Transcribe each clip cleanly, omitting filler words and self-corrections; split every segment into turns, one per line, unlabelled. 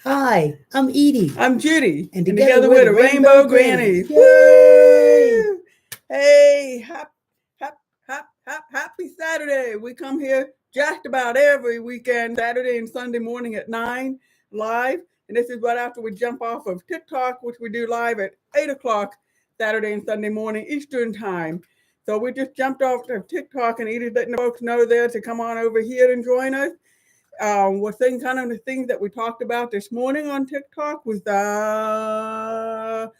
Hi, I'm Edie.
I'm Judy,
And
and
together
together
we're
we're
the
the
Rainbow
Rainbow
Grannies.
Grannies.
Yay!
Woo! Hey, happy Saturday. We come here just about every weekend, Saturday and Sunday morning at 9 live. And this is right after we jump off of TikTok, which we do live at 8 o'clock Saturday and Sunday morning Eastern Time. So we just jumped off of TikTok and Edie's letting the folks know there to come on over here and join us. What thing kind of the things that we talked about this morning on TikTok was oh,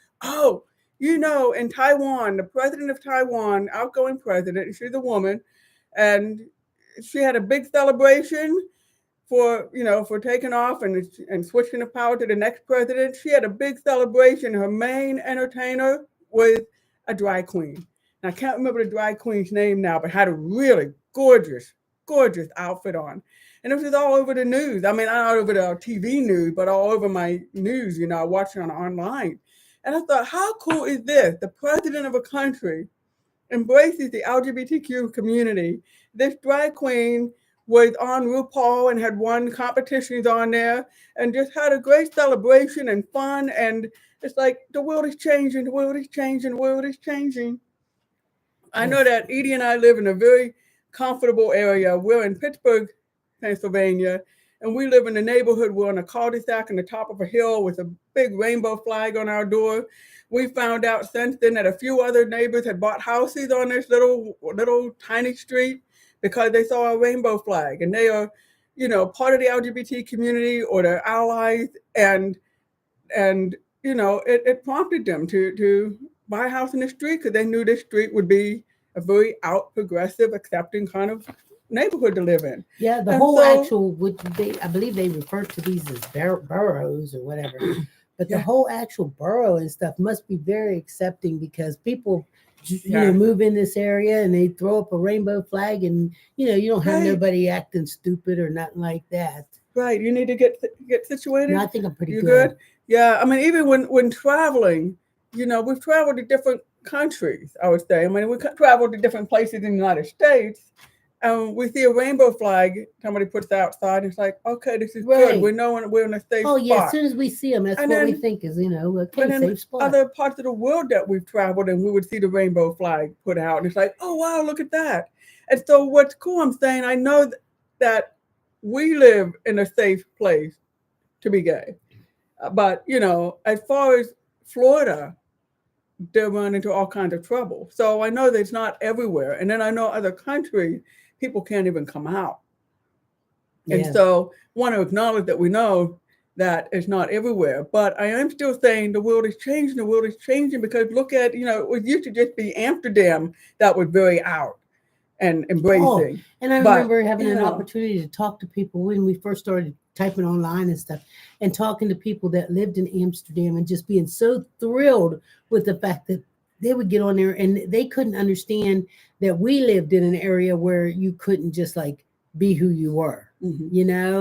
in Taiwan, the president of Taiwan, outgoing president, she's a woman, and she had a big celebration for taking off and switching the power to the next president. She had a big celebration. Her main entertainer was a drag queen. And I can't remember the drag queen's name now, but had a really gorgeous outfit on. And it was all over the news. I mean, not over the TV news, but all over my news, I watched it online. And I thought, how cool is this? The president of a country embraces the LGBTQ community. This drag queen was on RuPaul and had won competitions on there and just had a great celebration and fun. And it's like the world is changing, the world is changing, the world is changing. I know
Yes.
that Edie and I live in a very comfortable area. We're in Pittsburgh, Pennsylvania, and we live in a neighborhood. We're on a cul-de-sac on the top of a hill with a big rainbow flag on our door. We found out since then that a few other neighbors had bought houses on this little tiny street because they saw a rainbow flag, and they are, part of the LGBT community or their allies, and it prompted them to buy a house in the street because they knew this street would be a very out progressive, accepting kind of neighborhood to live in.
Yeah, the
And
whole
so,
actual, I believe they refer to these as boroughs or whatever. But the
yeah,
whole actual borough and stuff must be very accepting because people,
yeah,
move in this area and they throw up a rainbow flag and, you don't have
right,
nobody acting stupid or nothing like that.
right. You need to get
No,
situated.
I think I'm pretty
You
good.
good? Yeah. I mean, even when traveling, we've traveled to different countries. I would say. I mean, we traveled to different places in the United States. And we see a rainbow flag, somebody puts it outside, and it's like, okay, this is good. We
Right.
know we're in a safe
Oh, yeah, as
spot.
soon as we see them, that's
And
what we
then
think is,
and
okay,
then
safe spot.
other parts of the world that we've traveled and we would see the rainbow flag put out. And it's like, oh, wow, look at that. And so what's cool, I'm saying, I know that we live in a safe place to be gay. But, as far as Florida, they run into all kinds of trouble. So I know that it's not everywhere. And then I know other countries, people can't even come out. And
Yeah.
so want to acknowledge that we know that it's not everywhere. But I am still saying the world is changing because look at, it used to just be Amsterdam that was very out and
Oh,
embracing.
and I
But,
remember having an opportunity to talk to people when we first started typing online and stuff, and talking to people that lived in Amsterdam and just being so thrilled with the fact that they would get on there and they couldn't understand that we lived in an area where you couldn't just like be who you were,
mhm,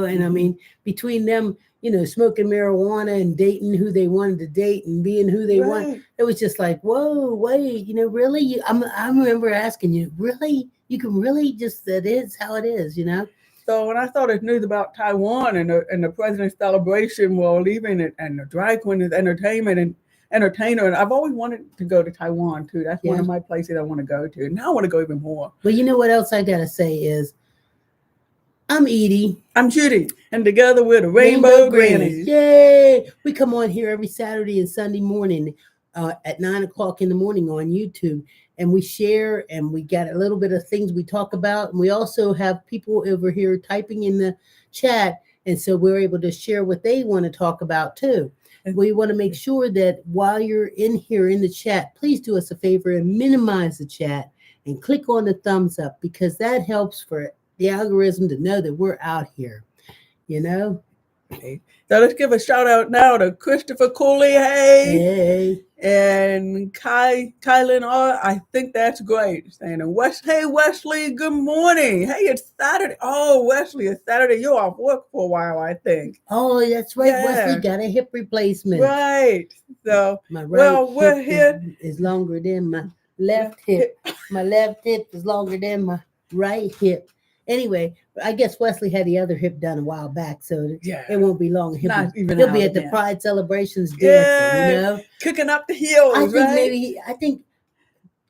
And I
mhm,
mean, between them, smoking marijuana and dating who they wanted to date and being who they want,
right.
it was just like, whoa, wait, really? I remember asking you, really? You can really just, that is how it is?
So when I saw this news about Taiwan and the president's celebration while leaving it and the drag queen is entertainment and entertainer, and I've always wanted to go to Taiwan too. That's one
Yeah.
of my places I want to go to. Now I want to go even more.
But you know what else I got to say is, I'm Edie.
I'm Judy, and together we're the
Rainbow
Rainbow
Grannies.
Grannies.
Yay! We come on here every Saturday and Sunday morning at 9 o'clock in the morning on YouTube. And we share and we got a little bit of things we talk about. And we also have people over here typing in the chat. And so we're able to share what they want to talk about too. We want to make sure that while you're in here in the chat, please do us a favor and minimize the chat and click on the thumbs up because that helps for the algorithm to know that we're out here. You know?
Okay. So let's give a shout out now to Christopher Cooley, hey,
Hey.
and Kylan R. I think that's great. Saying hey Wesley, good morning. Hey, it's Saturday. Oh, Wesley, it's Saturday. You're off work for a while, I think.
Oh, that's right. Wesley
Yeah,
got a hip replacement.
right. So,
My right
well,
hip
we're here.
is longer than my left
Left
hip.
hip.
My left hip is longer than my right hip. Anyway, I guess Wesley had the other hip done a while back, so
Yeah.
it won't be long.
Not even
He'll be
out
at the
now.
Pride celebrations dancing,
Yeah, kicking up the heels,
I think
right?
maybe,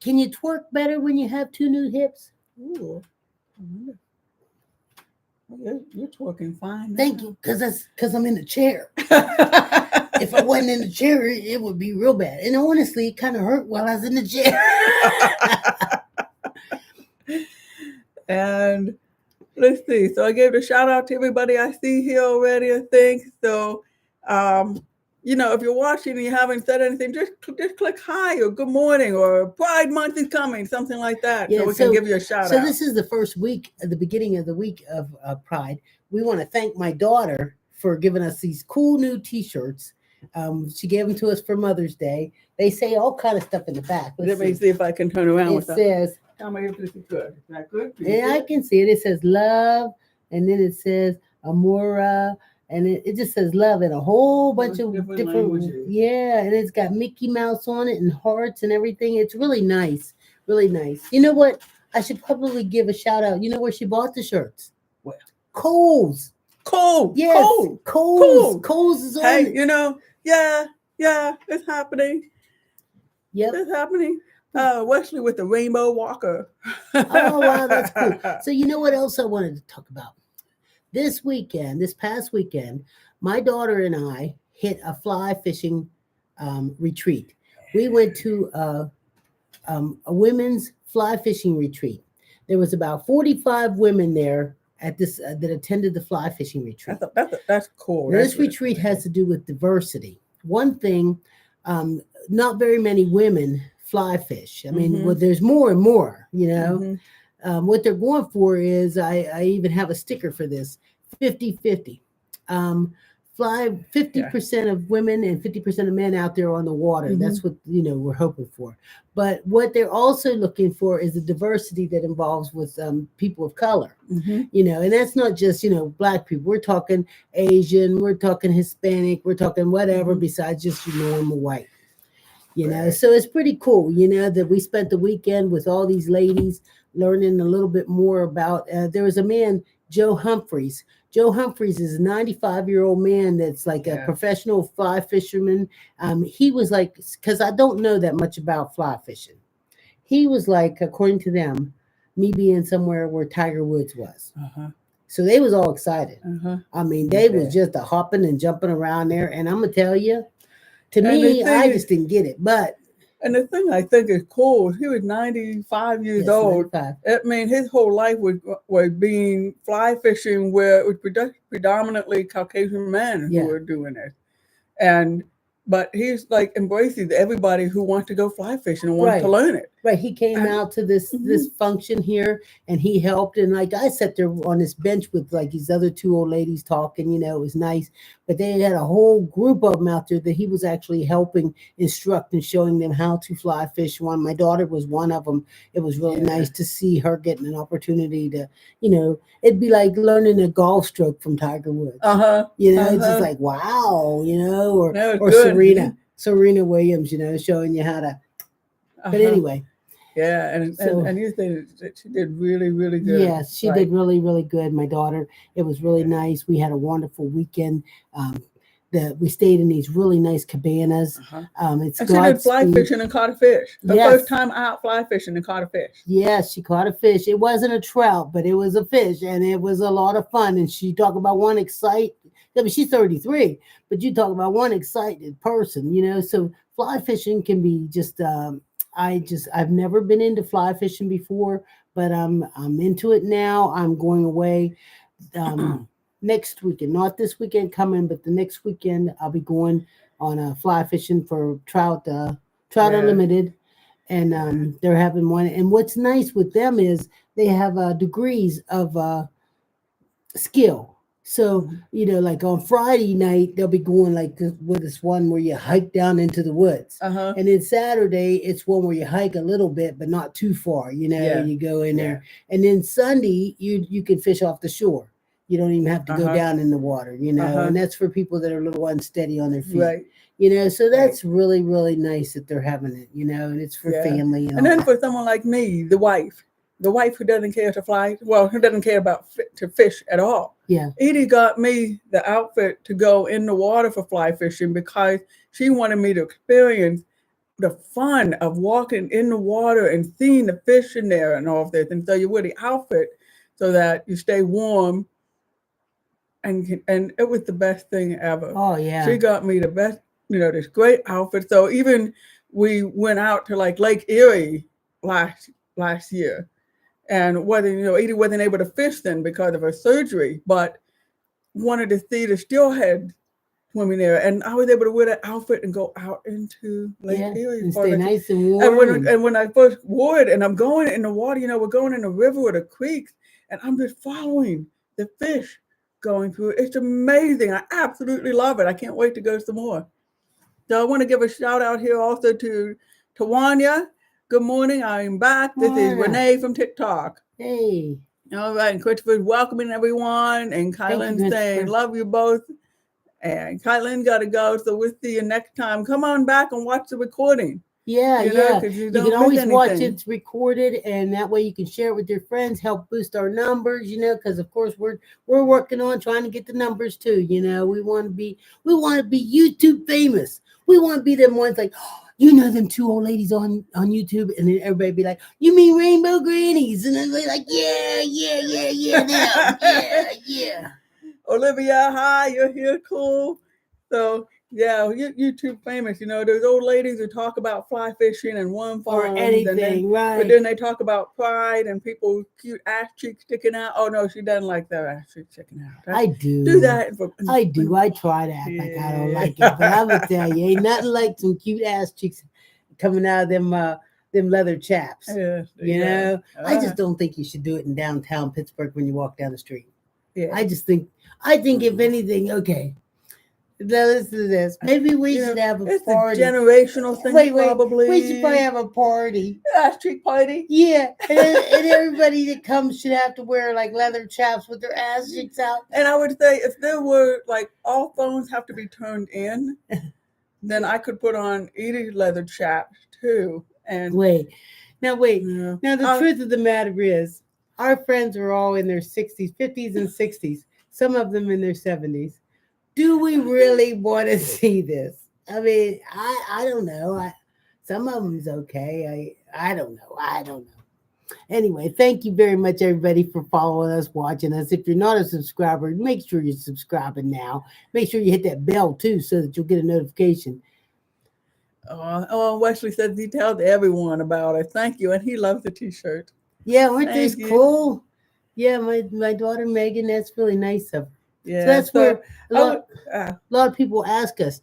can you twerk better when you have two new hips?
Ooh. You're twerking fine.
Thank you, because I'm in the chair. If I wasn't in the chair, it would be real bad. And honestly, it kind of hurt while I was in the chair.
And let's see. So I gave a shout out to everybody I see here already, I think. So, if you're watching and you haven't said anything, just click hi or good morning or Pride Month is coming, something like that.
Yeah,
so we can give you a shout out.
So this is the first week, the beginning of the week of Pride. We want to thank my daughter for giving us these cool new T-shirts. She gave them to us for Mother's Day. They say all kind of stuff in the back.
Let me see if I can turn around with that.
It says,
tell me if this is good. Is that good?
Yeah, I can see it. It says love, and then it says amora, and it just says love in a whole bunch of different
languages.
Yeah, and it's got Mickey Mouse on it and hearts and everything. It's really nice. Really nice. You know what? I should probably give a shout out. You know where she bought the shirts?
Where?
Kohl's.
Kohl's.
Yes. Kohl's. Kohl's is on it.
Yeah, it's happening.
Yep.
It's happening. Wesley with the rainbow walker.
Oh, wow, that's cool. So you know what else I wanted to talk about? This past weekend, my daughter and I hit a fly fishing retreat. We went to a women's fly fishing retreat. There was about 45 women there at this that attended the fly fishing retreat.
That's cool.
This retreat has to do with diversity. One thing, not very many women fly fish. I mean, well, there's more and more, what they're going for is, I even have a sticker for this, 50-50. Fly 50% of women and 50% of men out there on the water. That's what, we're hoping for. But what they're also looking for is the diversity that involves with people of color, and that's not just, Black people. We're talking Asian, we're talking Hispanic, we're talking whatever besides just your normal white. So it's pretty cool, that we spent the weekend with all these ladies learning a little bit more about, there was a man, Joe Humphreys. Joe Humphreys is a 95-year-old man that's like a professional fly fisherman. He was like, because I don't know that much about fly fishing. He was like, according to them, me being somewhere where Tiger Woods was. So they was all excited. I mean, they was just a hopping and jumping around there. And I'm going to tell you, to me, I just didn't get it.
And the thing I think is cool, he was 95 years old.
95.
I mean, his whole life was being fly fishing, where it was predominantly Caucasian men who were doing it. But he's like embracing everybody who wants to go fly fishing and wants to learn it.
Right. He came out to this function here and he helped. And like I sat there on this bench with like these other two old ladies talking, it was nice. But they had a whole group of them out there that he was actually helping instruct and showing them how to fly fish. My daughter was one of them. It was really nice to see her getting an opportunity to, it'd be like learning a golf stroke from Tiger Woods. It's just like, wow, or Serena Williams, showing you how to. But anyway.
Yeah, and you think that she did really, really good.
Yes, she did really, really good. My daughter, it was really nice. We had a wonderful weekend. We stayed in these really nice cabanas.
And she did fly fishing and caught a fish. The first time out fly fishing and caught a fish.
Yes, she caught a fish. It wasn't a trout, but it was a fish, and it was a lot of fun. And she talked about one excited. I mean, she's 33, but you talk about one excited person, So fly fishing can be just. I've never been into fly fishing before, but I'm into it now. I'm going away next weekend, not this weekend coming, but the next weekend I'll be going on fly fishing for trout unlimited, and they're having one. And what's nice with them is they have degrees of skill. So, like on Friday night, they'll be going like with this one where you hike down into the woods. And then Saturday, it's one where you hike a little bit, but not too far, you go in there. And then Sunday, you can fish off the shore. You don't even have to go down in the water, and that's for people that are a little unsteady on their feet. Right. So that's really, really nice that they're having it, and it's for family.
And then for someone like me, the wife, the wife who doesn't care to fly, well, who doesn't care about to fish at all.
Yeah.
Edie got me the outfit to go in the water for fly fishing because she wanted me to experience the fun of walking in the water and seeing the fish in there and all of this. And so you wear the outfit so that you stay warm. And it was the best thing ever.
Oh yeah.
She got me the best, this great outfit. So even we went out to like Lake Erie last year, and Edie wasn't able to fish then because of her surgery, but wanted to see the steelhead swimming there, and I was able to wear that outfit and go out into Lake Erie
and stay nice and warm.
And when I first wore it, and I'm going in the water, we're going in the river or the creeks, and I'm just following the fish going through. It's amazing. I absolutely love it. I can't wait to go some more. So I want to give a shout out here also to Tawanya. Good morning. I'm back. This is Renee from TikTok.
Hey.
All right. And Christopher's welcoming everyone. And Kylan's saying, love you both. And Kylan got to go. So we'll see you next time. Come on back and watch the recording.
Yeah, you can always watch it recorded, and that way you can share it with your friends, help boost our numbers, because of course we're working on trying to get the numbers too. We want to be YouTube famous. We want to be them ones like, them two old ladies on YouTube, and then everybody be like, you mean Rainbow Grannies? And then they're like, yeah.
Olivia, hi, you're here, cool. So yeah, YouTube famous. Those old ladies who talk about fly fishing and worm farms
or anything, right?
But then they talk about pride and people's cute ass cheeks sticking out. Oh no, she doesn't like their ass cheeks sticking out.
I do.
Do that.
I do. I try to act like I don't like it, but I would tell you, ain't nothing like some cute ass cheeks coming out of them leather chaps.
Yeah,
I just don't think you should do it in downtown Pittsburgh when you walk down the street.
Yeah.
I think if anything, okay. Now listen to this. Maybe we should have a party.
A generational thing, probably.
We should probably have a party.
Ass cheek party.
Yeah, and everybody that comes should have to wear like leather chaps with their ass cheeks out.
And I would say if there were like all phones have to be turned in, then I could put on Edie's leather chaps too. And
Now the truth of the matter is, our friends are all in their 60s, 50s, and 60s. Some of them in their 70s. Do we really want to see this? I mean, I don't know. Some of them's okay. I don't know. Anyway, thank you very much, everybody, for following us, watching us. If you're not a subscriber, make sure you're subscribing now. Make sure you hit that bell, too, so that you'll get a notification.
Wesley says he tells everyone about it. Thank you. And he loves the T-shirt.
Yeah, aren't these cool? Yeah, my daughter Megan, that's really nice of her.
Yeah,
so that's where a lot of people ask us,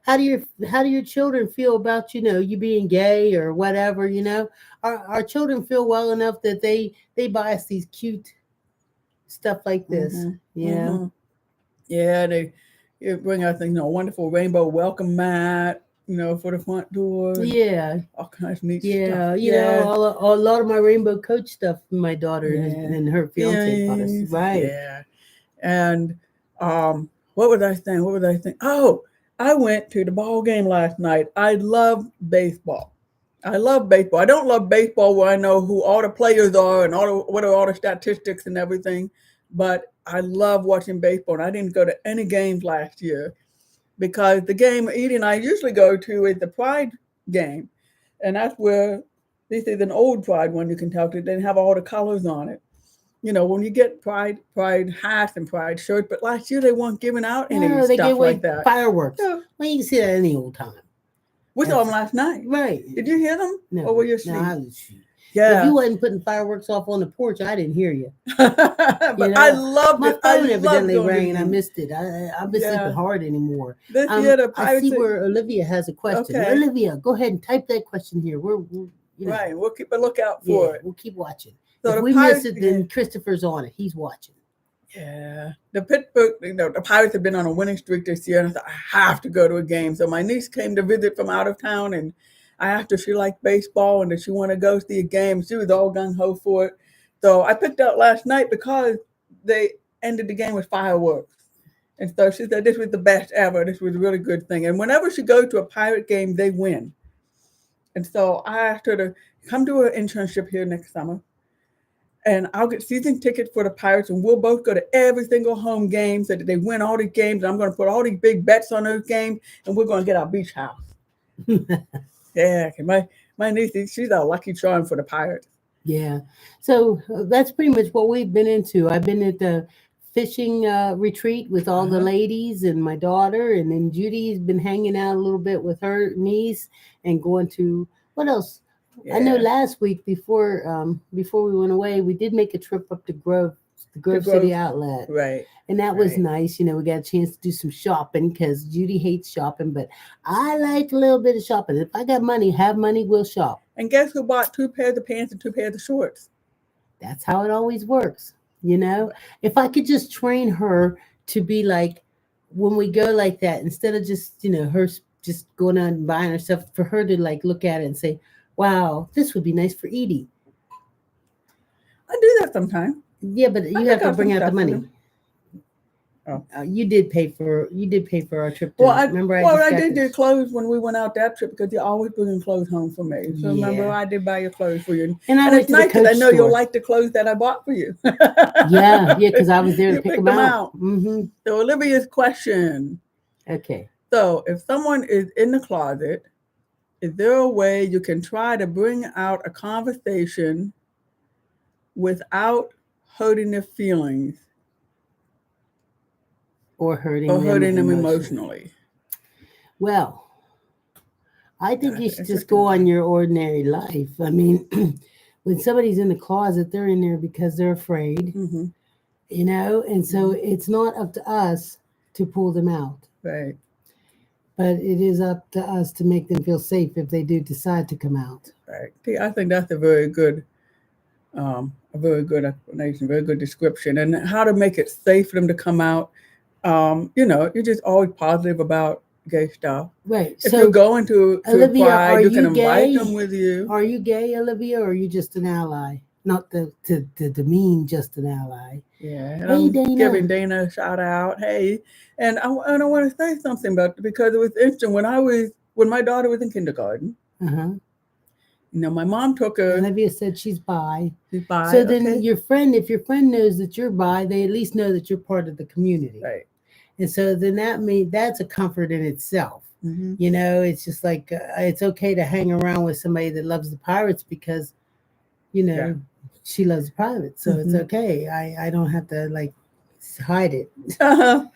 how do your children feel about, you being gay or whatever, our children feel well enough that they buy us these cute stuff like this.
Mm-hmm. Yeah, they bring us a wonderful rainbow welcome mat, for the front door.
Yeah.
All kinds of neat
stuff.
Yeah,
a lot of my rainbow coach stuff my daughter and her fiance bought us. Right.
Yeah. And what was I saying? Oh, I went to the ball game last night. I love baseball. I don't love baseball where I know who all the players are and what are all the statistics and everything. But I love watching baseball. And I didn't go to any games last year because the game Edie and I usually go to is the Pride game. And that's where this is an old Pride one, you can tell. They didn't have all the colors on it. When you get Pride hats and Pride shirts, but last year they weren't giving out any stuff like that.
Fireworks. Yeah. Well, you can see that any old time.
We saw them last night.
Right.
Did you hear them?
No.
Or were you asleep?
No, I was asleep.
Yeah.
If you wasn't putting fireworks off on the porch, I didn't hear you.
But I loved it.
My phone evidently rang and I missed it. I've been sleeping hard anymore.
This year
I see where Olivia has a question. Okay. Olivia, go ahead and type that question here.
Right. We'll keep a lookout for it.
We'll keep watching.
So
if we miss it, then Christopher's on it. He's watching.
Yeah. The Pittsburgh, the Pirates have been on a winning streak this year, and I thought, I have to go to a game. So my niece came to visit from out of town, and I asked her if she liked baseball and did she want to go see a game. She was all gung-ho for it. So I picked out last night because they ended the game with fireworks. And so she said this was the best ever. This was a really good thing. And whenever she goes to a Pirate game, they win. And so I asked her to come do an internship here next summer. and I'll get season tickets for the Pirates, and we'll both go to every single home game so that they win all these games. And I'm going to put all these big bets on those games, and we're going to get our beach house. Yeah, my niece, she's our lucky charm for the Pirates.
Yeah. So that's pretty much what we've been into. I've been at the fishing retreat with all the
Uh-huh.
ladies and my daughter, and then Judy's been hanging out a little bit with her niece and going to what else? I know
Yeah,
last week before we went away, we did make a trip up to the
the
Grove City
growth.
Outlet.
Right,
And that was
right.
nice. We got a chance to do some shopping because Judy hates shopping, but I like a little bit of shopping. If I got money, have money, we'll shop.
And guess who bought 2 pairs of pants and 2 pairs of shorts?
That's how it always works. If I could just train her to be like, when we go like that, instead of just, her just going out and buying herself, for her to like look at it and say, wow, this would be nice for Edie.
I do that sometimes.
Yeah, but
I
you
pick
have to
out some
bring out the
stuff for
money.
them. Oh.
You did pay for our trip.
Well,
Remember, I
well,
just
I
got
did
this.
your clothes when we went out that trip because you always bringing clothes home for me. So remember,
Yeah,
I did buy your clothes for you,
and I
and
went
it's
to the
nice because I
Coach
know you'll
store.
like the clothes that I bought for you.
Yeah, yeah, because I was there to
You
pick
picked
them
them
out.
out. So Olivia's question.
Okay.
So if someone is in the closet, is there a way you can try to bring out a conversation without hurting their feelings
Or
or
hurting them
hurting them
emotionally.
emotionally?
Well, I think you
That's an
should just go
interesting
on
one.
your ordinary life. I mean, when somebody's in the closet, they're in there because they're afraid, and so
Hmm.
it's not up to us to pull them out,
Right.
but it is up to us to make them feel safe if they do decide to come out.
Right. See, I think that's a very good explanation, very good description, and how to make it safe for them to come out. You're just always positive about gay stuff.
Right.
If you're
So,
going to a
Olivia,
pride,
are
you can
you
invite
gay?
them with you.
Are you gay, Olivia, or are you just an ally? Not to demean just an ally.
Yeah, and
Hey,
I'm giving
Dana.
Dana a shout out. Hey, and I want to say something about it because it was interesting when my daughter was in kindergarten.
Uh huh.
My mom took her.
Olivia said she's bi.
She's bi.
So then
Okay.
if your friend knows that you're bi, they at least know that you're part of the community.
Right.
And so then that's a comfort in itself.
Hmm.
It's just like it's okay to hang around with somebody that loves the Pirates because, you
Yeah.
know, she loves the Pirates. So it's
Hmm.
okay. I don't have to like hide it.
Uh-huh.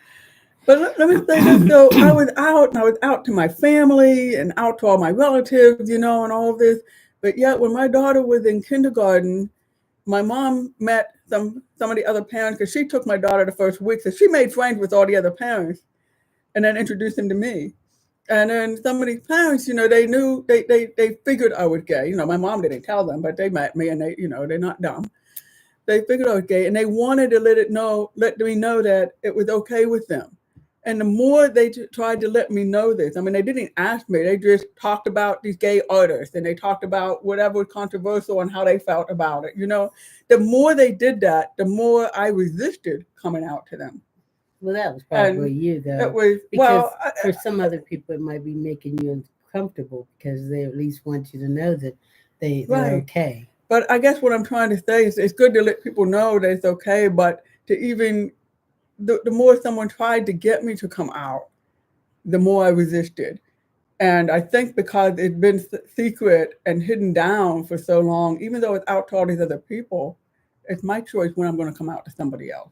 But let me say this. So I was out, and I was out to my family and out to all my relatives, and all of this. But yet, when my daughter was in kindergarten, my mom met some of the other parents because she took my daughter the first week. So she made friends with all the other parents and then introduced them to me. And then some of these parents, they knew they figured I was gay. My mom didn't tell them, but they met me and they're not dumb. They figured I was gay, and they wanted to let me know that it was okay with them. And the more they tried to let me know this, I mean, they didn't ask me. They just talked about these gay artists, and they talked about whatever was controversial and how they felt about it. The more they did that, the more I resisted coming out to them.
Well, that was
And
probably you
it
though,
was
because for some other people it might be making you uncomfortable because they at least want you to know that they're
right.
okay.
But I guess what I'm trying to say is it's good to let people know that it's okay, but to even the more someone tried to get me to come out, the more I resisted. And I think because it's been secret and hidden down for so long, even though it's out to all these other people, it's my choice when I'm going to come out to somebody else.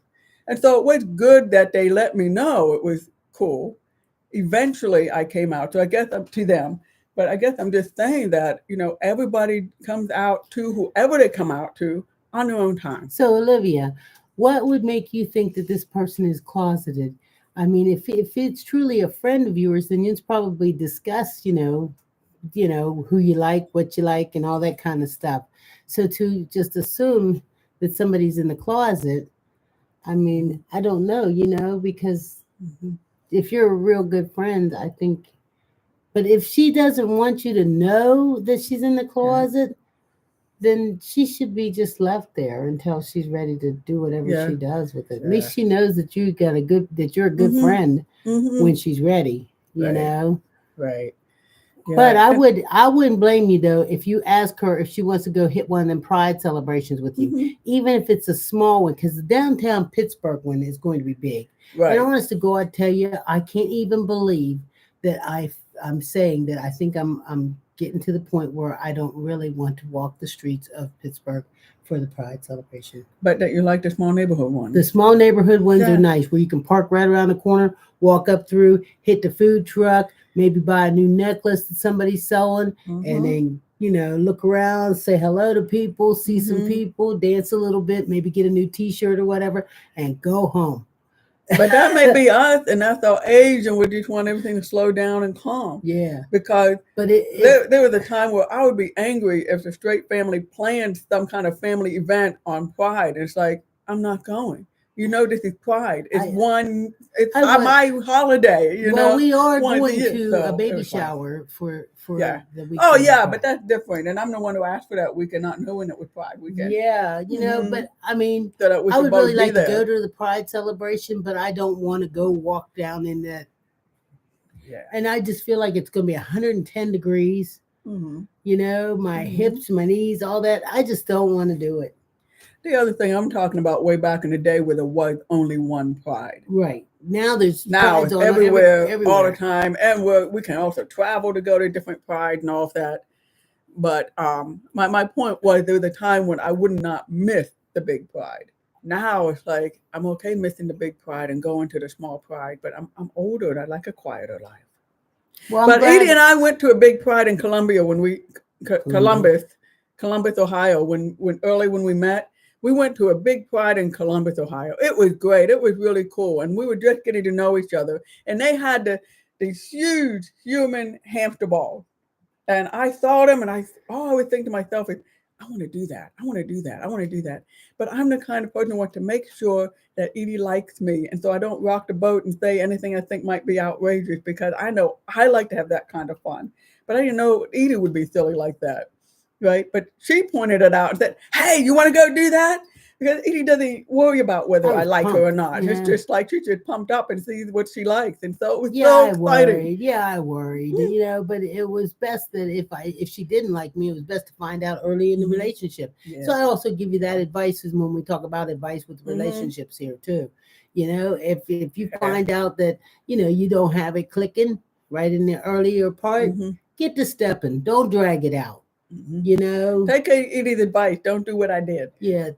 And so it was good that they let me know it was cool. Eventually I came out. So I guess up to them. But I guess I'm just saying that, everybody comes out to whoever they come out to on their own time.
So, Olivia, what would make you think that this person is closeted? I mean, if it's truly a friend of yours, then it's probably discussed, who you like, what you like, and all that kind of stuff. So to just assume that somebody's in the closet, I mean, I don't know, because
Mm-hmm.
if you're a real good friend, I think. But if she doesn't want you to know that she's in the
Yeah.
closet, then she should be just left there until she's ready to do whatever
Yeah.
she does with it. At
Yeah.
least she knows that you're a good
Mm-hmm.
friend
Mm-hmm.
when she's ready,
Right. Right.
But
Yeah.
I wouldn't blame you though if you ask her if she wants to go hit one of them pride celebrations with you,
Mhm.
even if it's a small one, because the downtown Pittsburgh one is going to be big. And
Right.
honest to God, I tell you, I can't even believe that I'm saying that I think I'm getting to the point where I don't really want to walk the streets of Pittsburgh for the pride celebration.
But that you like the small neighborhood
The
ones.
small neighborhood ones are
Yeah.
nice where you can park right around the corner, walk up through, hit the food truck, maybe buy a new necklace that somebody's selling, and
Mhm.
then, look around, say hello to people, see some
Mhm.
people, dance a little bit, maybe get a new t shirt or whatever, and go home.
But that may be us, and that's our age, and we just want everything to slow down and calm.
Yeah.
Because
But
there was a time where I would be angry if the straight family planned some kind of family event on Pride. It's like, I'm not going. You know, this is Pride.
I,
It's
I want,
my holiday,
well, we are
once a
going
year.
to a
So it
baby
was fun.
shower for
Yeah.
the
Oh,
weekend of
yeah, but
Pride.
that's different. And I'm the one who asked for that weekend, not knowing it was Pride weekend.
Yeah,
Hmm.
but I mean,
So that we
I
should
would really
both be
like to
there.
go to the Pride celebration, but I don't want to go walk down in that.
Yeah.
And I just feel like it's going to be 110 degrees.
Hmm.
My
Hmm.
hips, my knees, all that. I just don't want to do it.
The other thing I'm talking about way back in the day where there was only one Pride.
Right now, there's
Now
prides
it's
on
everywhere, all the
everywhere.
time, and we can also travel to go to different Pride and all of that. But my point was there was a time when I would not miss the big Pride. Now it's like I'm okay missing the big Pride and going to the small Pride, but I'm older and I like a quieter life.
Well, I'm
But Edie and
glad.
I went to a big Pride in Columbia when we
Columbia.
Columbus, Ohio. When we met, we went to a big Pride in Columbus, Ohio. It was great. It was really cool, and we were just getting to know each other. And they had these huge human hamster balls, and I saw them, and I would think to myself, I want to do that. I want to do that. I want to do that. But I'm the kind of person who wants to make sure that Edie likes me. And so I don't rock the boat and say anything I think might be outrageous because I know I like to have that kind of fun. But I didn't know Edie would be silly like that. Right. But she pointed it out and said, hey, you want to go do that? Because Edie doesn't worry about
I
whether I
was
like her or
pumped.
not. It's
Yeah.
just like she's just pumped up and sees what she likes. And so it was
Yeah,
so
I
exciting.
worried. Yeah, I worried. But it was best that if she didn't like me, it was best to find out early in the
Hmm.
relationship. So
Yeah.
I also give you that advice is when we talk about advice with
Hmm.
relationships here too. If you
Yeah.
find out that you don't have it clicking right in the earlier part,
Hmm.
get to stepping. Don't drag it out.
Hmm.
You know,
Take Edie's advice. Don't do what I did.
yeah,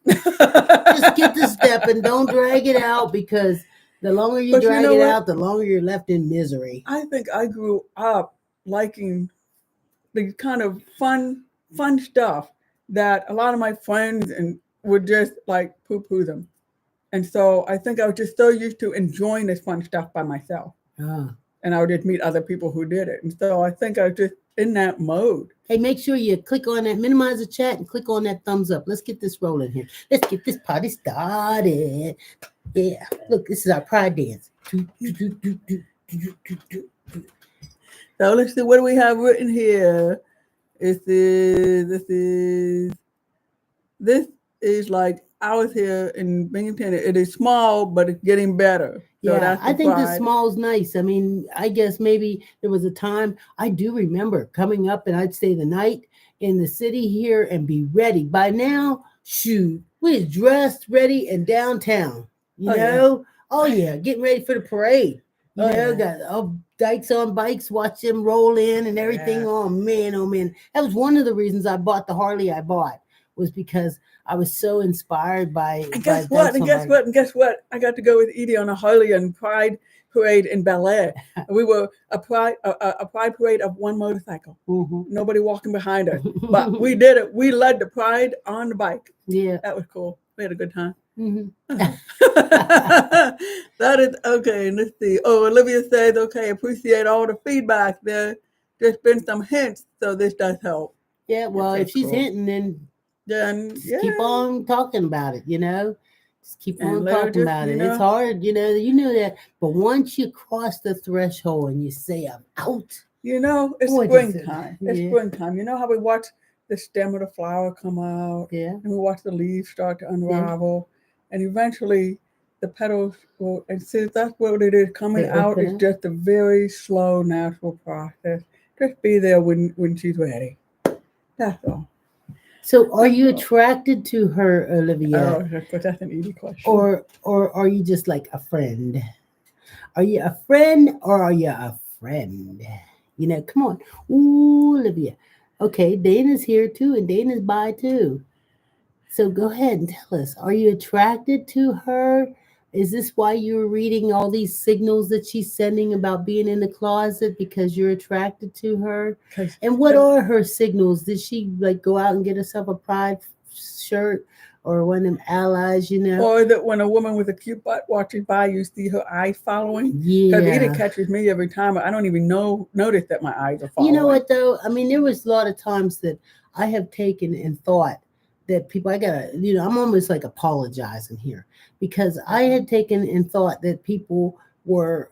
just get to
But
stepping. Don't drag it out because the longer you
you
drag
know
it
what?
out, the longer you're left in misery.
I think I grew up liking the kind of fun stuff that a lot of my friends and would just like poo poo them. And so I think I was just so used to enjoying this fun stuff by myself.
Ah.
And I would just meet other people who did it. And so I think I was just in that mode.
Hey, make sure you click on that, minimize the chat, and click on that thumbs up. Let's get this rolling here. Let's get this party started. Yeah, look, this is our pride dance.
So let's see, what do we have written here? This is like I was here in Binghamton. It is small, but it's getting better. So
Yeah,
that's
I
the
think the
pride.
small's nice. I mean, I guess maybe there was a time I do remember coming up and I'd stay the night in the city here and be ready. By now, shoot, we're dressed, ready, and downtown.
Oh yeah.
Oh yeah, getting ready for the parade.
Oh yeah.
Got all dykes on bikes, watch them roll in and everything.
Yeah.
Oh man, that was one of the reasons I bought the Harley I bought was because I was so inspired by
And guess what?
dykes
And
on
guess
bikes.
what? And guess what? I got to go with Edie on a Harley and Pride parade in Bel Air. We were a pride parade of one motorcycle.
Mhm.
Nobody walking behind us, but we did it. We led the pride on the bike.
Yeah.
That was cool. We had a good time.
Mhm.
That is okay. Let's see. Oh, Olivia says, okay, appreciate all the feedback. There's been some hints, so this does help.
Yeah, well,
Okay,
if she's
cool.
hinting, then
Then
just keep
yeah,
on talking about it. Just keep
and
on
let her
talking
just
about it. It's hard, you know that. But once you cross the threshold and you say, I'm out,
it's
boy, does it.
springtime. It's
Yeah,
springtime. You know how we watch the stem of the flower come out,
yeah,
and we watch the leaves start to
yeah.
unravel, and eventually the petals will. And since that's what it is, coming
They
out
open
is
up.
just a very slow, natural process. Just be there when she's ready. That's all.
So, are you attracted to her, Olivia,
Oh, that's an easy question.
or are you just like a friend? Are you a friend or are you a friend? You know, come on. Ooh, Olivia. Okay, Dana's here too, and Dana's by too. So go ahead and tell us. Are you attracted to her? Is this why you're reading all these signals that she's sending about being in the closet because you're attracted to her? And what are her signals? Did she like go out and get herself a pride shirt or one of them allies, you know?
Or that when a woman with a cute butt watching by, you see her eyes following. Because
Yeah.
Edie catches me every time. I don't even notice that my eyes are following.
You know what though? I mean, there was a lot of times that I have taken and thought that people, I gotta, you know, I'm almost like apologizing here because I had taken and thought that people were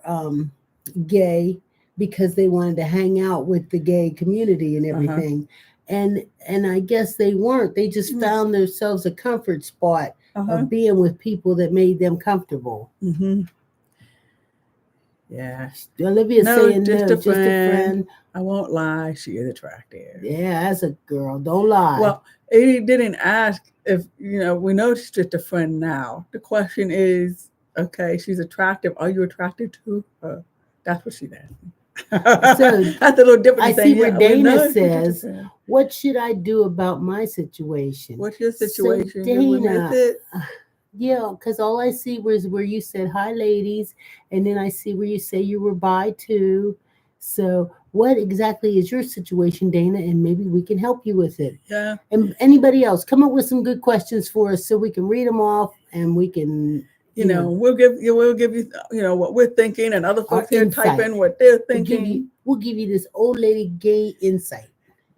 gay because they wanted to hang out with the gay community and everything. And I guess they weren't. They just found themselves a comfort spot of being with people that made them comfortable.
Yeah.
Olivia's saying no, just a friend.
I won't lie, she is attractive.
Yeah, as a girl, don't lie.
Well, Edie didn't ask if, you know, we know she's just a friend now. The question is, okay, she's attractive. Are you attracted to her? That's what she's asking. So that's a little different.
I see where Dana says, what should I do about my situation?
What's your situation?
So Dana, yeah, because all I see was where you said, hi, ladies. And then I see where you say you were bi too. So what exactly is your situation, Dana? And maybe we can help you with it.
Yeah.
And anybody else, come up with some good questions for us so we can read them off and we can...
You know, we'll give you, you know, what we're thinking, and other folks here type in what they're thinking.
We'll give you this old lady gay insight.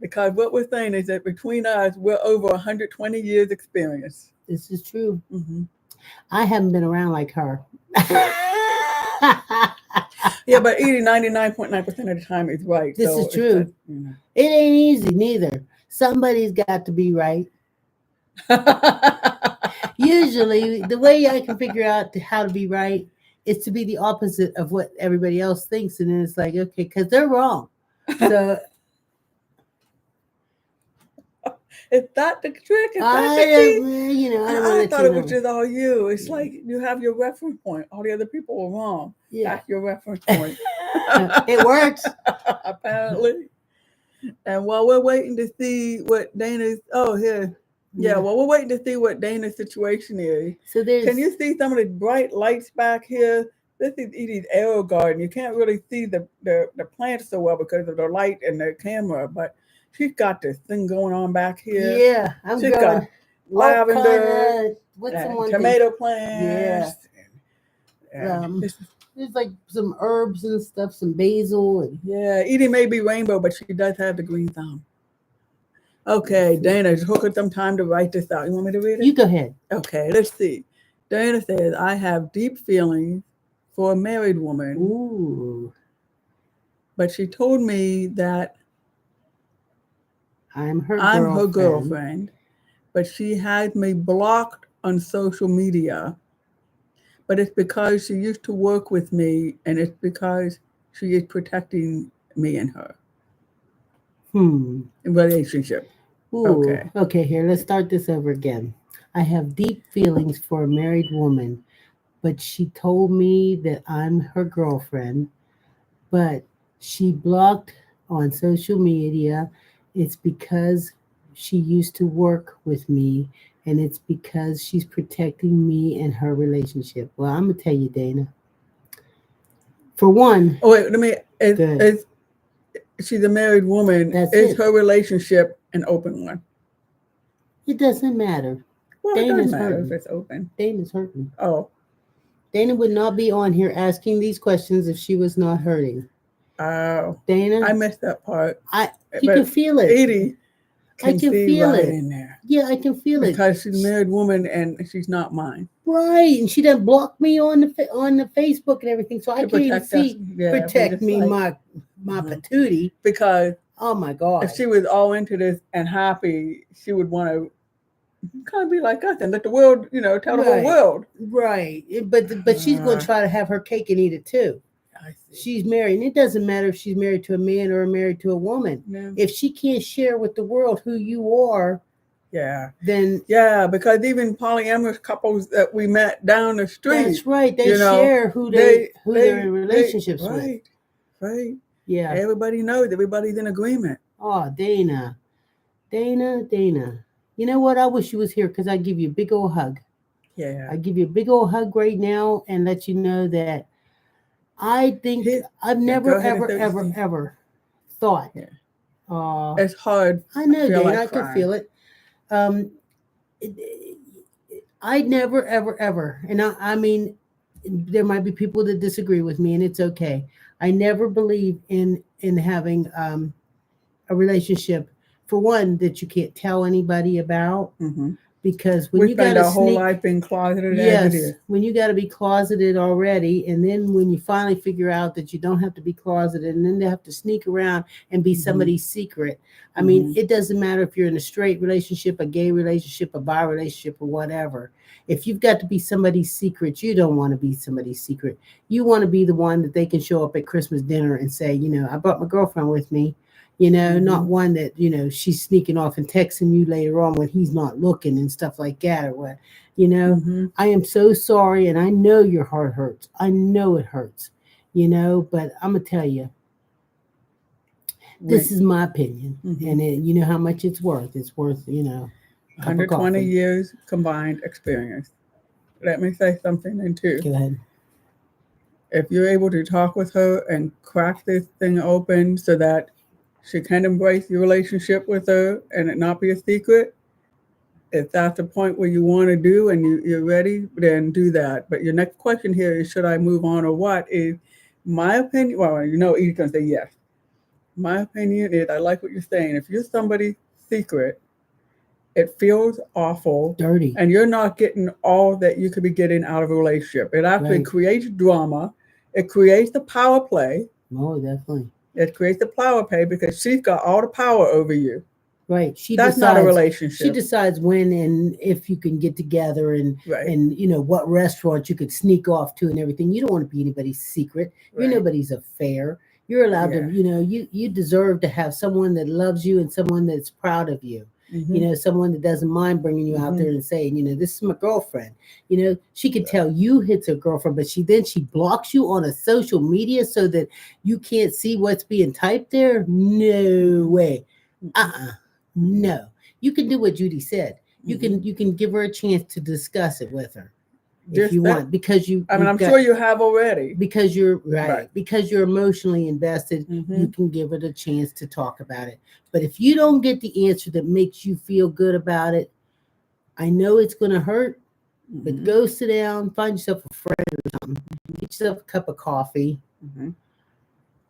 Because what we're saying is that between us, we're over 120 years experience.
This is true. I haven't been around like her.
Yeah, but Edie 99.9% of the time is right.
This is true. It ain't easy neither. Somebody's got to be right. Usually, the way I can figure out how to be right is to be the opposite of what everybody else thinks, and then it's like, okay, because they're wrong. So
is that the trick?
I
thought it was just all you. It's like you have your reference point. All the other people are wrong.
Yeah.
That's your reference point.
It works.
Apparently. And while we're waiting to see what Dana's... Oh, here. Yeah, well, we're waiting to see what Dana's situation is.
So
can you see some of the bright lights back here? This is Edie's arrow garden. You can't really see the plants so well because of the light and the camera, but she's got this thing going on back here.
Yeah, she's got
lavender, tomato plants.
Yeah. There's like some herbs and stuff, some basil. And...
Yeah, Edie may be rainbow, but she does have the green thumb. Okay, Dana, just hook up some time to write this out. You want me to read it?
You go ahead.
Okay, let's see. Dana says, I have deep feelings for a married woman.
Ooh.
But she told me that
I'm her
girlfriend. But she has me blocked on social media. But it's because she used to work with me, and it's because she is protecting me and her. Relationship.
Ooh. Okay, here, let's start this over again. I have deep feelings for a married woman, but she told me that I'm her girlfriend, but she blocked on social media. It's because she used to work with me, and it's because she's protecting me and her relationship. Well, I'm going to tell you, Dana. For one...
Oh, wait, let me... She's a married woman. Is her relationship an open one?
It doesn't matter.
Well, it doesn't matter if it's open.
Dana's hurting.
Oh.
Dana would not be on here asking these questions if she was not hurting.
Oh.
Dana?
I missed that part.
You can feel it.
Edie
I can feel
right
it
in there.
Yeah, I can feel it.
Because she's a married woman and she's not mine.
Right. And she done blocked me on the Facebook and everything. So I can't even see protect me, like, my patootie.
Because
oh my God.
If she was all into this and happy, she would want to kind of be like us and let the world, tell the whole world.
Right. But she's going to try to have her cake and eat it too.
I see.
She's married, and it doesn't matter if she's married to a man or married to a woman.
Yeah.
If she can't share with the world who you are,
Yeah.
then
Yeah, because even polyamorous couples that we met down the street,
that's right. They
you know,
share who they're in relationships with.
right, right.
Yeah.
Everybody knows. Everybody's in agreement.
Oh, Dana. You know what? I wish you was here because I'd give you a big old hug.
Yeah.
I'd give you a big old hug right now and let you know that I think I've never,
go ahead and
ever thought.
Yeah.
Uh,
It's hard.
I know,
feel
Dana.
like
I could
crying.
feel it. I never, ever, and I mean, there might be people that disagree with me, and it's okay. I never believe in having a relationship, for one, that you can't tell anybody about,
Mm-hmm.
because when
We
you
spend
got to
our whole
sneak,
life being closeted as
yes,
it is.
when you got to be closeted already, and then when you finally figure out that you don't have to be closeted, and then they have to sneak around and be
Mhm.
somebody's secret. I mean,
Mhm.
it doesn't matter if you're in a straight relationship, a gay relationship, a bi relationship, or whatever. If you've got to be somebody's secret, you don't want to be somebody's secret. You want to be the one that they can show up at Christmas dinner and say, I brought my girlfriend with me. Not
Mhm.
one that, she's sneaking off and texting you later on when he's not looking and stuff like that, or what,
Mhm.
I am so sorry, and I know your heart hurts. I know it hurts, but I'm going to tell you, this is my opinion.
Mhm.
And you know how much it's worth. It's worth, a cup of
120
coffee.
years combined experience. Let me say something then too.
Go ahead.
If you're able to talk with her and crack this thing open so that she can embrace your relationship with her and it not be a secret, if that's the point where you want to do and you're ready, then do that. But your next question here is, should I move on or what? Is my opinion, well, Edie's going to say yes. My opinion is, I like what you're saying. If you're somebody's secret, it feels awful,
Dirty.
and you're not getting all that you could be getting out of a relationship. It actually
Right.
creates drama. It creates the power play.
Oh, definitely.
It creates the power play because she's got all the power over you.
Right.
That's not a relationship.
She decides when and if you can get together, and
Right.
and what restaurant you could sneak off to and everything. You don't want to be anybody's secret. You're
Right.
nobody's affair. You're allowed
Yeah.
to, you deserve to have someone that loves you and someone that's proud of you.
Mhm.
Someone that doesn't mind bringing you out
Mhm.
there and saying, this is my girlfriend. She can tell you it's her girlfriend, but she blocks you on a social media so that you can't see what's being typed there. No way. No. You can do what Judy said. You can give her a chance to discuss it with her if
Just
you
that-
want, because
I'm sure you have already.
because you're right,
Right.
because you're emotionally invested. You
Mhm.
can give it a chance to talk about it. But if you don't get the answer that makes you feel good about it, I know it's going to hurt, but
Mhm.
go sit down, find yourself a friend or something, get yourself a cup of coffee,
Mhm.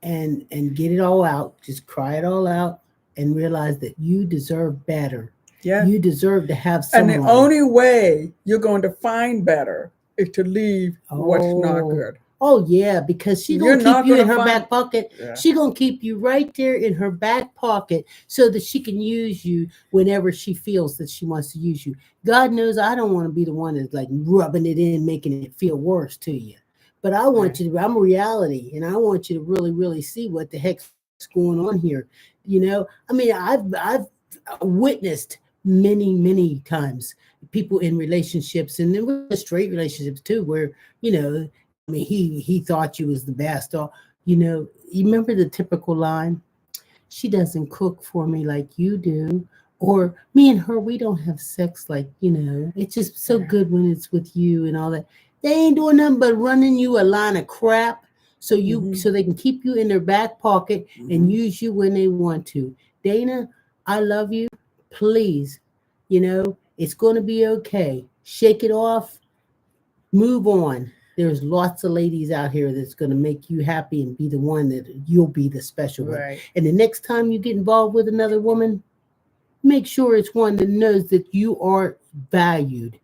and get it all out. Just cry it all out and realize that you deserve better.
Yeah.
You deserve to have
And
someone.
the only way you're going to find better is to leave what's not good.
Oh yeah, because she's
You're
gonna
not
keep you in
gonna
her
find-
back pocket.
Yeah.
She's gonna keep you right there in her back pocket so that she can use you whenever she feels that she wants to use you. God knows I don't want to be the one that's like rubbing it in, making it feel worse to you. But I want you to, I'm a reality, and I want you to really, really see what the heck's going on here. I mean, I've witnessed many times people in relationships, and then straight relationships too, where I mean, he thought you was the best. Or you remember the typical line, she doesn't cook for me like you do, or me and her, we don't have sex like, it's just so good when it's with you and all that. They ain't doing nothing but running you a line of crap so they can keep you in their back pocket and use you when they want to. Dana, I love you. Please, it's going to be okay. Shake it off. Move on. There's lots of ladies out here that's going to make you happy and be the one that you'll be the special one.
Right.
And the next time you get involved with another woman, make sure it's one that knows that you are valued,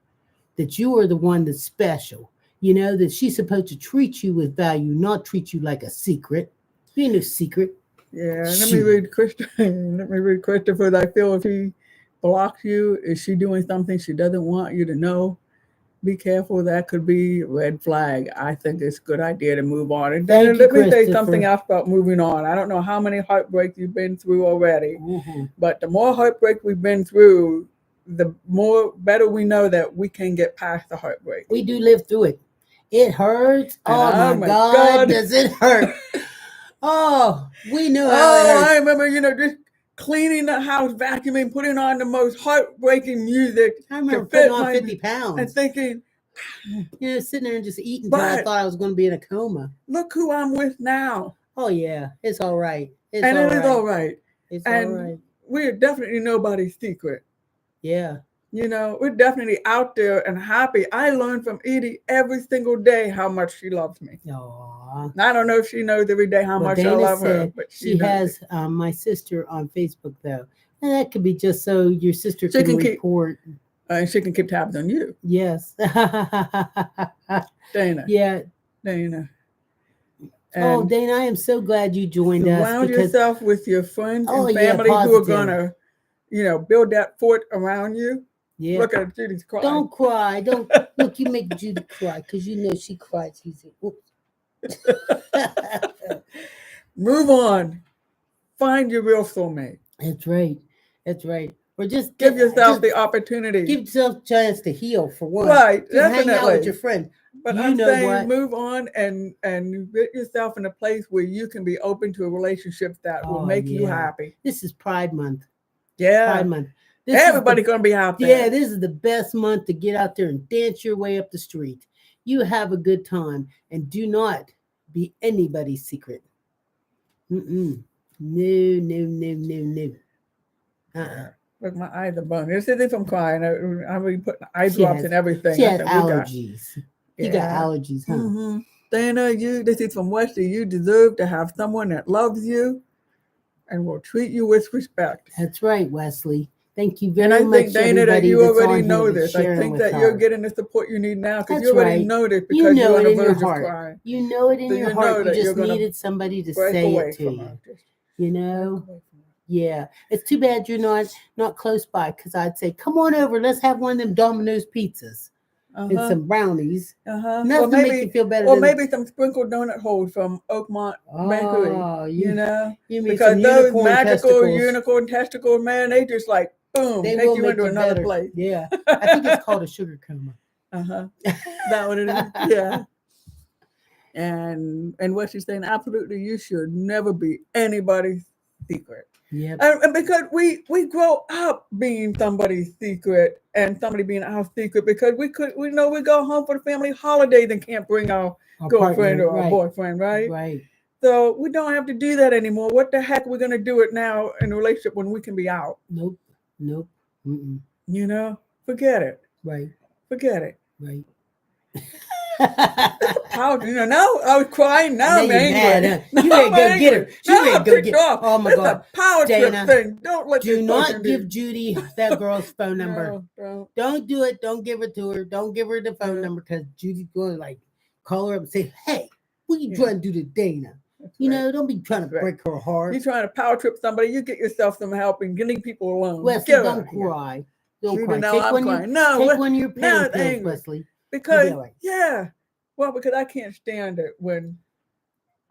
that you are the one that's special. That she's supposed to treat you with value, not treat you like a secret. You ain't no secret.
Yeah, let me
Shoot.
read Christopher. I feel if he blocks you, is she doing something she doesn't want you to know? be careful. That could be a red flag. I think it's a good idea to move on. And
Thank
Dana,
you,
let me say
Christopher.
something else about moving on. I don't know how many heartbreaks you've been through already, but the more heartbreak we've been through, the more better we know that we can get past the heartbreak.
We do live through it. It hurts.
And
Oh my God, does it hurt? Oh, we know how it hurts.
I remember, just cleaning the house, vacuuming, putting on the most heartbreaking music.
I remember putting on 50 pounds.
And thinking,
sitting there and just eating until I thought I was going to be in a coma.
Look who I'm with now.
Oh, yeah. It's all right.
It is all right.
It's all right.
We're definitely nobody's secret.
Yeah.
We're definitely out there and happy. I learned from Edie every single day how much she loves me.
Aww.
I don't know if she knows every day how much
Dana
I love her. But
she has my sister on Facebook, though. And that could be just so your sister can report.
And she can keep tabs on you.
Yes.
Dana.
Yeah.
Dana.
And Dana, I am so glad you joined us.
Surround yourself with your friends and family who are going to, build that fort around you.
Yeah.
Look at Judy's crying.
Don't cry. Don't look. You make Judy cry because she cries.
Move on. Find your real soulmate.
That's right. That's right. Or just
give yourself the opportunity.
Give yourself a chance to heal for one.
Right.
Just hang out with your friend.
But I'm saying move on and get yourself in a place where you can be open to a relationship that will make you happy.
This is Pride Month.
Yeah.
Pride Month.
Everybody's going to be out there.
Yeah, this is the best month to get out there and dance your way up the street. You have a good time and do not be anybody's secret. No.
Look, my eyes are burning. This is if I'm crying. I'm really putting eye drops and everything.
She has allergies. You got allergies, huh?
Mm-hmm. Dana, this is from Wesley. You deserve to have someone that loves you and will treat you with respect.
That's right, Wesley. Thank you very much.
And I think, Dana, that you already know this. I think that you're getting the support you need now because you already know this because you're on the verge of crying.
You know it in your heart. You just needed somebody to say it to you. Yeah. It's too bad you're not close by because I'd say, come on over. Let's have one of them Domino's pizzas and some brownies. Nothing to make you feel better.
Or maybe some sprinkled donut holes from Oakmont Bakery. Because those magical unicorn testicles, man, they just like, boom, take you into another place.
Yeah. I think it's called a sugar coma.
That what it is? Yeah. And what she's saying, absolutely, you should never be anybody's secret.
Yeah.
And because we grow up being somebody's secret and somebody being our secret because we go home for the family holidays and can't bring our girlfriend or our boyfriend, right?
Right.
So we don't have to do that anymore. What the heck we're going to do it now in a relationship when we can be out?
Nope.
Mm-mm. Forget it.
Right.
Forget it.
Right.
Now I was crying. Now I'm angry.
You ready to go get her. You ready to go get her. Oh my God.
A power trip thing.
Do not give Judy that girl's phone number. No, don't do it. Don't give it to her. Don't give her the phone number because Judy's going to call her up and say, hey, what are you trying to do to Dana? Don't be trying to break her heart.
You're trying to power trip somebody. You get yourself some help and leave people alone.
Wesley, don't cry. Don't cry. Take one of your pain pills, Wesley.
Because because I can't stand it when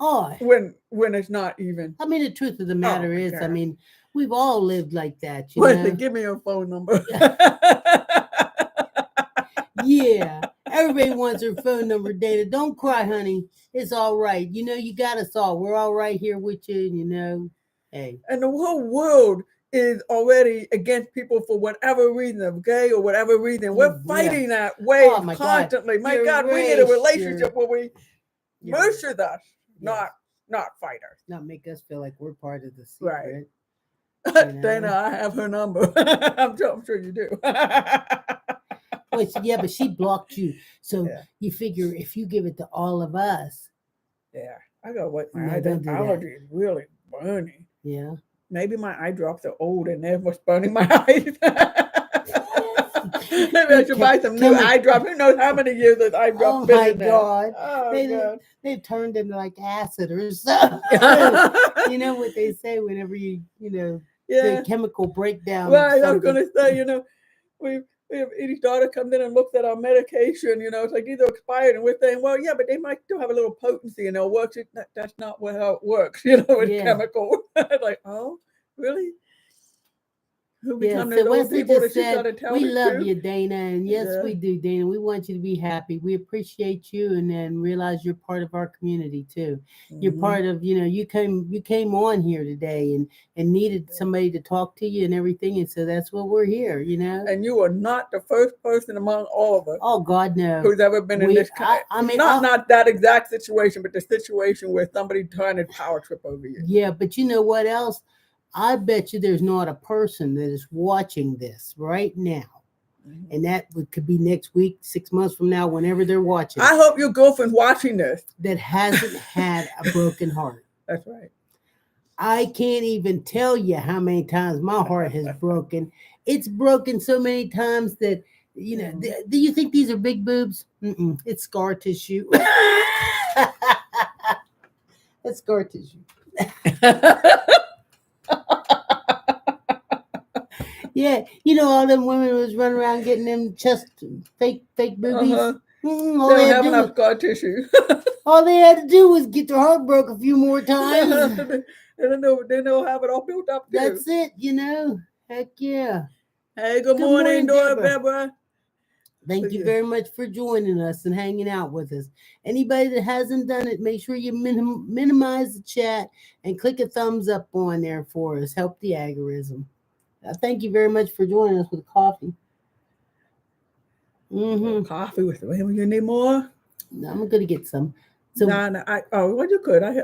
it's not even.
I mean, the truth of the matter is, I mean, we've all lived like that.
Wesley, give me your phone number.
Yeah, everybody wants her phone number, Dana. Don't cry, honey. It's all right. You got us all. We're all right here with you. Hey.
And the whole world is already against people for whatever reason, of gay or whatever reason. We're fighting that way constantly. God. My God, we need a relationship where we merge with us, not fight us.
Not make us feel like we're part of the secret.
Right. Dana, I have her number. I'm sure you do.
Well, yeah, but she blocked you. So you figure if you give it to all of us.
Yeah, I gotta wait. My allergy is really burning.
Yeah.
Maybe my eye drops are old and they're what's burning my eyes. Maybe I should buy some new eye drops. Who knows how many years those eye drops?
Oh my God.
God.
They've turned into like acid or something. You know what they say whenever the chemical breakdown.
Right, I was gonna say, Edie's daughter comes in and looks at our medication. It's like these are expired, and we're saying, well, yeah, but they might still have a little potency and they'll work. That's not how it works. It's
Yeah.
chemical. Like, oh, really? Who
Yeah,
become
so
those old
Wesley
people that
just
she's got
said,
to tell
we
it
love
to?
you, Dana. And yes,
Yeah.
we do, Dana. We want you to be happy. We appreciate you and then realize you're part of our community too. You're
Mhm.
part of, you came on here today and needed somebody to talk to you and everything. And so that's what we're here,
And you are not the first person among all of us
Oh God, no.
who's ever been in this kind.
I mean,
not that exact situation, but the situation where somebody trying to power trip over you.
Yeah, but you know what else? I bet you there's not a person that is watching this right now.
Mhm.
And that could be next week, 6 months from now, whenever they're watching.
I hope your girlfriend's watching this.
That hasn't had a broken heart.
That's right.
I can't even tell you how many times my heart has broken. It's broken so many times that, do you think these are big boobs? Mm-mm, it's scar tissue. It's scar tissue. Yeah, all them women was running around getting them chest fake boobies.
Uh-huh.
All
They
they
don't
had
have
to do
enough
was,
scar tissue.
all they had to do was get their heart broke a few more times.
They don't have it all built up too.
That's it, Heck yeah.
Hey, good morning, Deborah.
Thank you very much for joining us and hanging out with us. Anybody that hasn't done it, make sure you minimize the chat and click a thumbs up on there for us. Help the algorithm. Thank you very much for joining us with coffee.
Coffee with you need more?
No, I'm gonna get some.
So well, you could. I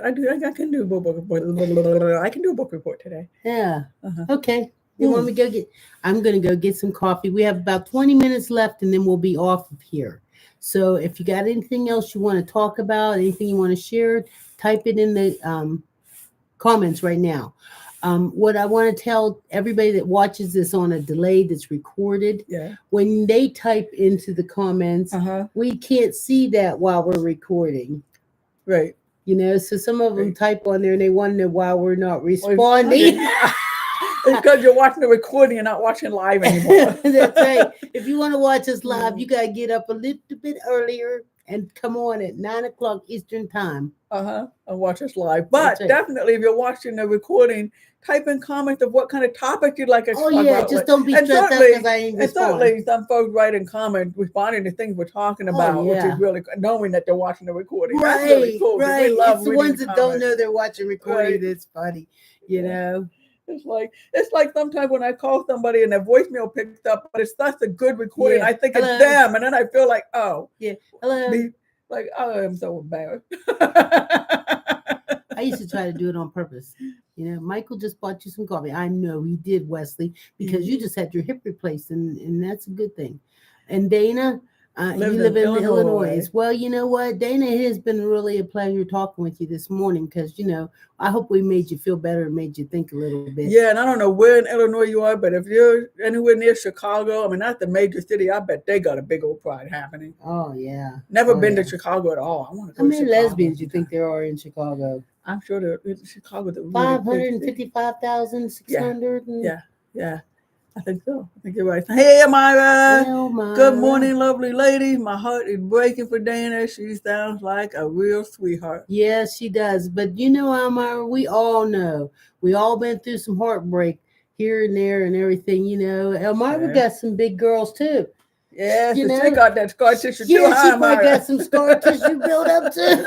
can do a book report. I can do a book report today.
Yeah. Okay. You want me to go get? I'm gonna go get some coffee. We have about 20 minutes left, and then we'll be off of here. So if you got anything else you want to talk about, anything you want to share, type it in the comments right now. What I want to tell everybody that watches this on a delay that's recorded, when they type into the comments, we can't see that while we're recording.
Right.
So some of them type on there and they want to know why we're not responding.
It's because you're watching the recording and not watching live anymore.
That's right. If you want to watch us live, you got to get up a little bit earlier and come on at 9:00 Eastern time.
And watch us live. But definitely, if you're watching the recording, type in comments of what kind of topic you'd like us to talk about.
Just don't be stressed out because I ain't responding.
And certainly, some folks write in comments responding to things we're talking about, which is really knowing that they're watching the recording. That's really cool.
Right.
We love
it's the ones that don't know they're watching recording. That's funny.
It's like sometimes when I call somebody and their voicemail picks up, but it's such a good recording, I think it's them, and then I feel like, hello. Like, I am so embarrassed.
I used to try to do it on purpose. Michael just bought you some coffee. I know he did, Wesley, because you just had your hip replaced, and that's a good thing. And Dana, you live in Illinois. Well, you know what, Dana, it has been really a pleasure talking with you this morning because, I hope we made you feel better and made you think a little bit.
Yeah, and I don't know where in Illinois you are, but if you're anywhere near Chicago, I mean, that's the major city. I bet they got a big old pride happening.
Oh, yeah.
Never been to Chicago at all. I want to go
How many lesbians do you think there are in Chicago?
I'm sure there in Chicago.
555,600.
Yeah. I think so. I think you're right. Hey, Myra.
Hello, Myra.
Good morning, lovely lady. My heart is breaking for Dana. She sounds like a real sweetheart.
Yes, she does. But Myra, we all know. We all been through some heartbreak here and there and everything, Elmira got some big girls too.
Yes, she got that scar tissue too.
Yeah, she probably got some scar tissue built up too.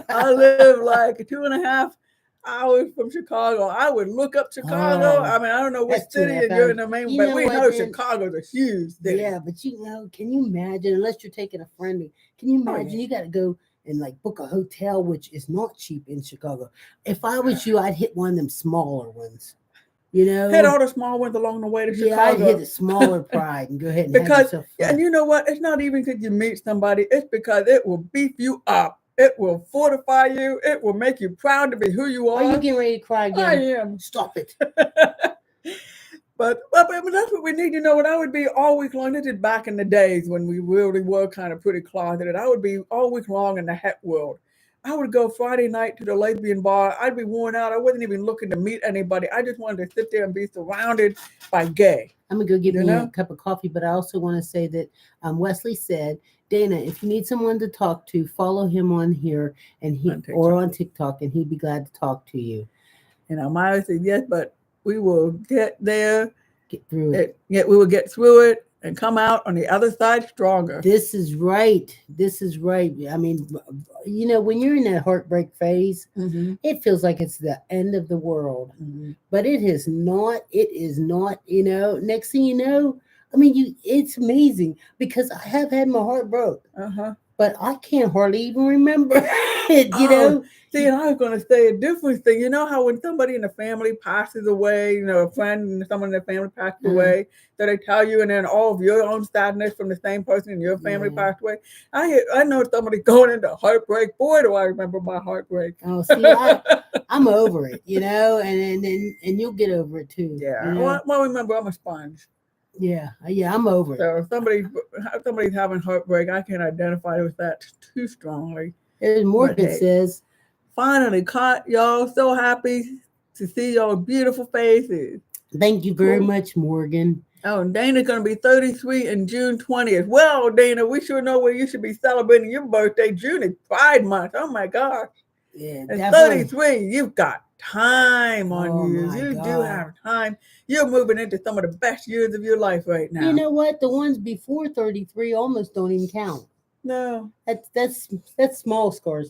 I live like 2.5 hours from Chicago. I would look up Chicago. I mean, I don't know what city and you're in the main, but we know Chicago's a huge city.
Yeah, but can you imagine, unless you're taking a friend, can you imagine you got to go and book a hotel, which is not cheap in Chicago. If I was you, I'd hit one of them smaller ones.
Hit all the small ones along the way to Chicago.
Yeah, I'd hit a smaller pride and go ahead and have yourself fun.
And you know what? It's not even because you meet somebody. It's because it will beef you up. It will fortify you. It will make you proud to be who you are.
Are you getting ready to cry again?
I am.
Stop it.
But that's what we need. What I would be all week long. This is back in the days when we really were kind of pretty closeted. I would be all week long in the het world. I would go Friday night to the lesbian bar. I'd be worn out. I wasn't even looking to meet anybody. I just wanted to sit there and be surrounded by gay.
I'm gonna go get
You
me
know?
a cup of coffee, but I also want to say that Wesley said, Dana, if you need someone to talk to, follow him on here and on TikTok, and he'd be glad to talk to you.
And Myra said, yes, but we will get there.
Get through it.
Yeah, we will get through it and come out on the other side stronger.
This is right. This is right. I mean, you know, when you're in that heartbreak phase, it feels like it's the end of the world. But it is not. It is not, you know. Next thing you know, I mean, it's amazing because I have had my heart broke. But I can't hardly even remember it, you know.
See, and I was going to say a different thing. You know how when somebody in the family passes away, you know, a friend and someone in the family passed away, so they tell you, and then all of your own sadness from the same person in your family passed away. I know somebody going into heartbreak. Boy, do I remember my heartbreak.
Oh, see, I'm over it, you know, and you'll get over it too.
Yeah.
You know?
Well, remember, I'm a sponge.
Yeah, I'm over it.
So if somebody's having heartbreak, I can't identify with that too strongly.
There's Morgan says,
finally caught y'all. So happy to see y'all beautiful faces.
Thank you very much, Morgan.
Oh, and Dana's going to be 33 in June 20th. Well, Dana, we sure know where you should be celebrating your birthday. June is Pride Month. Oh, my gosh.
Yeah,
at 33, you've got time on you. You do have time. You're moving into some of the best years of your life right now.
You know what? The ones before 33 almost don't even count.
No.
That's small scar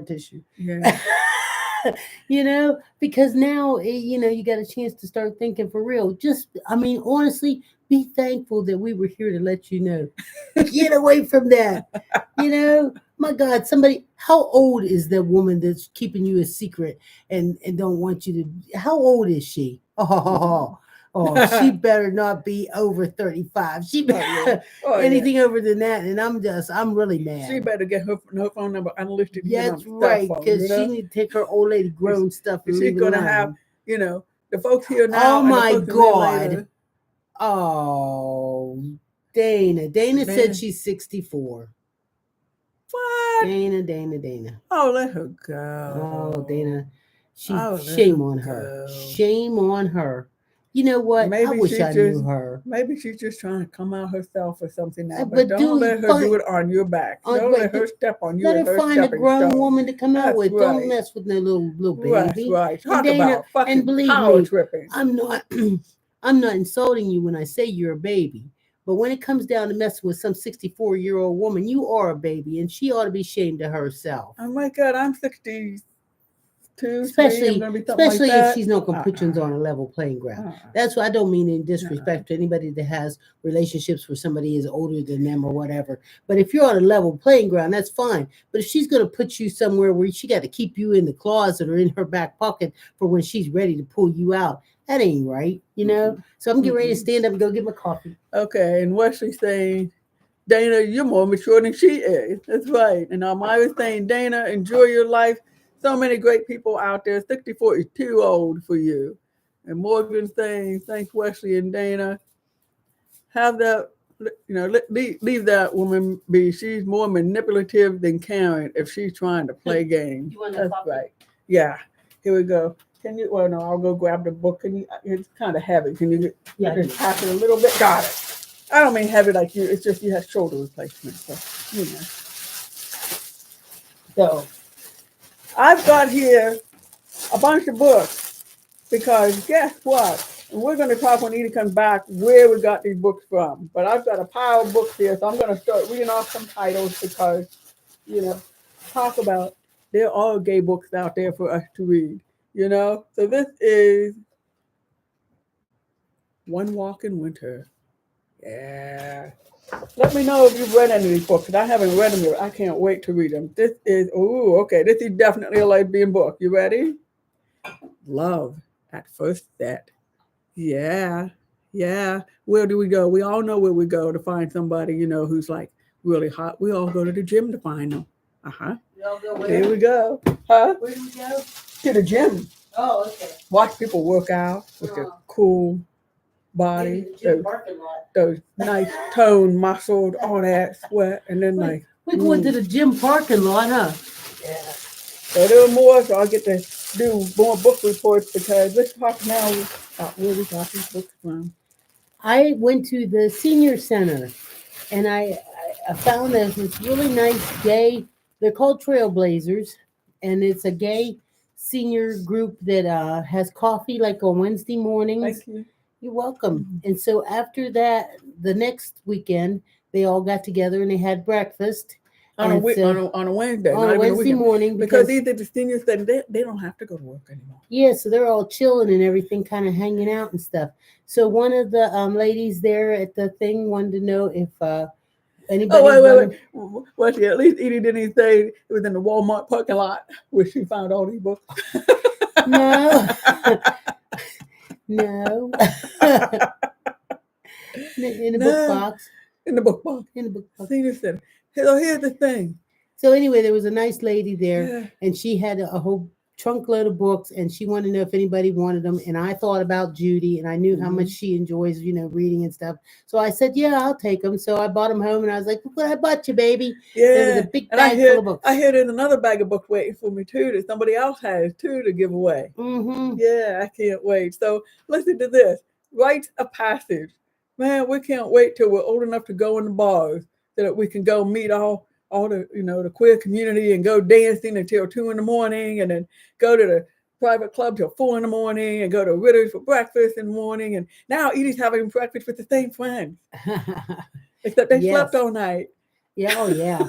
tissue.
Yeah.
You know, because now, you know, you got a chance to start thinking for real. Just, I mean, honestly, be thankful that we were here to let you know. Get away from that. You know, my God, how old is that woman that's keeping you a secret and don't want you to, how old is she? Oh, she better not be over 35. She better anything over than that. And I'm really mad.
She better get her phone number unlisted.
That's right, because she need to take her old lady grown stuff and
she's going to have, you know, the folks here now.
Oh, my God. Oh, Dana. Dana said she's 64.
What?
Dana.
Oh, let her go.
Oh, Dana. Shame on her. Shame on her. You know what?
Maybe
I wish I knew her.
Maybe she's just trying to come out herself or something now. But don't let her do it on your back. Don't let her step on you.
Let her find a grown woman to come out with. Right. Don't mess with no little baby.
That's right. Talk
Dana,
about fucking
believe
power
me,
tripping.
I'm not insulting you when I say you're a baby. But when it comes down to messing with some 64-year-old woman, you are a baby, and she ought to be ashamed of herself.
Oh my God, I'm 62.
Especially if she's not going to put you on a level playing ground. That's what I don't mean in disrespect to anybody that has relationships where somebody is older than them or whatever. But if you're on a level playing ground, that's fine. But if she's going to put you somewhere where she got to keep you in the closet or in her back pocket for when she's ready to pull you out, that ain't right, you know? So I'm getting ready to stand up and go get my coffee.
Okay, and Wesley's saying, Dana, you're more mature than she is. That's right. And Almira's saying, Dana, enjoy your life. So many great people out there. 64 is too old for you. And Morgan's saying, thanks, Wesley and Dana. Have that, you know, leave that woman be. She's more manipulative than Karen if she's trying to play games. That's right. Yeah. Here we go. Can you? Well, no, I'll go grab the book. Can you? It's kind of heavy. Can you just pass it a little bit? Got it. I don't mean heavy like you. It's just you have shoulder replacement. So, you know. So, I've got here a bunch of books because guess what? And we're going to talk when Edie comes back where we got these books from. But I've got a pile of books here, so I'm going to start reading off some titles because, you know, talk about there are gay books out there for us to read. You know, so this is One Walk in Winter. Yeah. Let me know if you've read any of these books, because I haven't read them yet. I can't wait to read them. This is, this is definitely a lesbian book. You ready? Love at First Set. Yeah. Where do we go? We all know where we go to find somebody, you know, who's like really hot. We all go to the gym to find them.
We all go where?
Here we go. Huh?
Where do we go?
To the gym.
Oh, okay.
Watch people work out with their cool body, those nice toned muscles, all that sweat, and then
we went to the gym parking lot, huh?
Yeah. So there are more, so I'll get to do more book reports because let's talk now about where we got these books from.
I went to the senior center and I found there's this really nice gay, they're called Trailblazers, and it's a gay senior group that has coffee like on Wednesday mornings.
Thank you.
You're welcome.
Mhm.
And so after that, the next weekend, they all got together and they had breakfast.
On a,
And so
on a Wednesday,
on
not
a
even a
Wednesday
weekend.
morning,
Because
because
these are the seniors that they don't have to go to work anymore.
yeah, so they're all chilling and everything, kind of hanging out and stuff. So one of the ladies there at the thing wanted to know if
Oh,
anybody
wait.
wanted.
Well, see, at least Edie didn't even say it was in the Walmart parking lot where she found all these books.
No, no, in the book
No,
box,
in the book box.
in the book box.
Senior center. So here's the thing.
So anyway, there was a nice lady there,
Yeah.
and she had a whole trunk load of books, and she wanted to know if anybody wanted them. And I thought about Judy, and I knew how much
Mhm.
she enjoys, reading and stuff. So I said, "Yeah, I'll take them." So I bought them home, and I was like, "Look what I bought you, baby!" There was a
Yeah.
big
And I
bag full
hear
of
I
books.
hear there's another bag of books waiting for me too that somebody else has too to give away.
Mm-hmm.
Yeah, I can't wait. So listen to this. Rites of passage. Man, we can't wait till we're old enough to go in the bars so that we can go meet all the the queer community and go dancing until 2 in the morning and then go to the private club till 4 in the morning and go to Ritter's for breakfast in the morning. And now Edie's having breakfast with the same friends, except they slept
Yes.
all night.
Yeah. Oh yeah.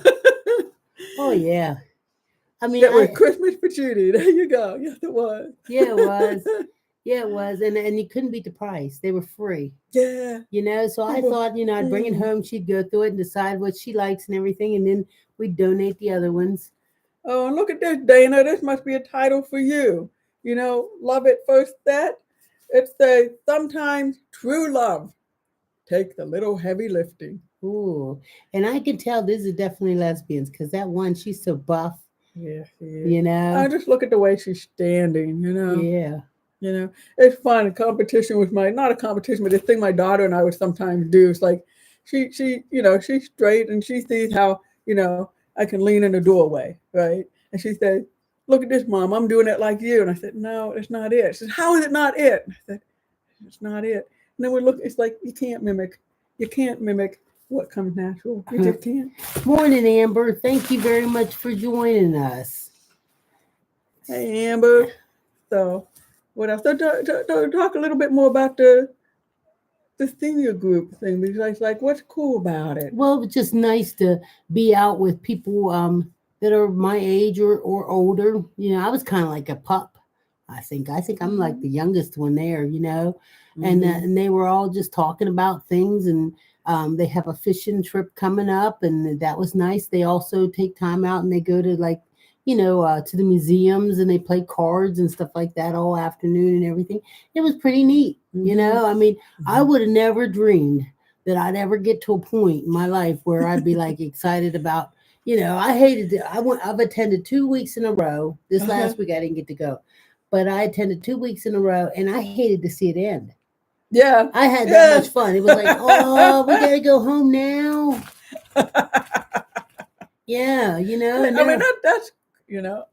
Oh yeah. I mean,
That was Christmas for Judy. There you go. Yes, it was.
yeah, it was. Yeah, it was, and you couldn't beat the price. They were free.
Yeah.
So I
People.
thought, I'd bring it
Mm.
home. She'd go through it and decide what she likes and everything, and then we'd donate the other ones.
Oh, and look at this, Dana. This must be a title for you. Love at first set. It says, sometimes true love takes a little heavy lifting.
Ooh, and I can tell these are definitely lesbians because that one, she's so buff.
Yes, she is.
You
I
know,
just look at the way she's standing.
yeah.
It's fun. A competition with not a competition, but the thing my daughter and I would sometimes do. It's like she's straight and she sees how, I can lean in the doorway, right? And she said, "Look at this, Mom. I'm doing it like you." And I said, "No, it's not it." She said, "How is it not it?" And I said, "It's not it." And then we look. It's like you can't mimic. You can't mimic what comes natural. You just can't.
Morning, Amber. Thank you very much for joining us.
Hey, Amber. So, what else? So, talk a little bit more about the senior group thing because it's like, what's cool about it?
Well, it's just nice to be out with people that are my age or older. I was kind of like a pup. I think I'm like
Mm-hmm.
the youngest one there.
Mm-hmm.
And they were all just talking about things, and they have a fishing trip coming up, and that was nice. They also take time out and they go to like to the museums, and they play cards and stuff like that all afternoon and everything. It was pretty neat.
Mm-hmm.
I mean, I
Mm-hmm.
would have never dreamed that I'd ever get to a point in my life where I'd be like excited about. I hated it. I've attended 2 weeks in a row. This
Uh-huh.
last week I didn't get to go, but I attended 2 weeks in a row, and I hated to see it end.
Yeah.
I had that
Yeah.
much fun. It was like, oh, we gotta go home now. Yeah, and
I mean
now
that's you know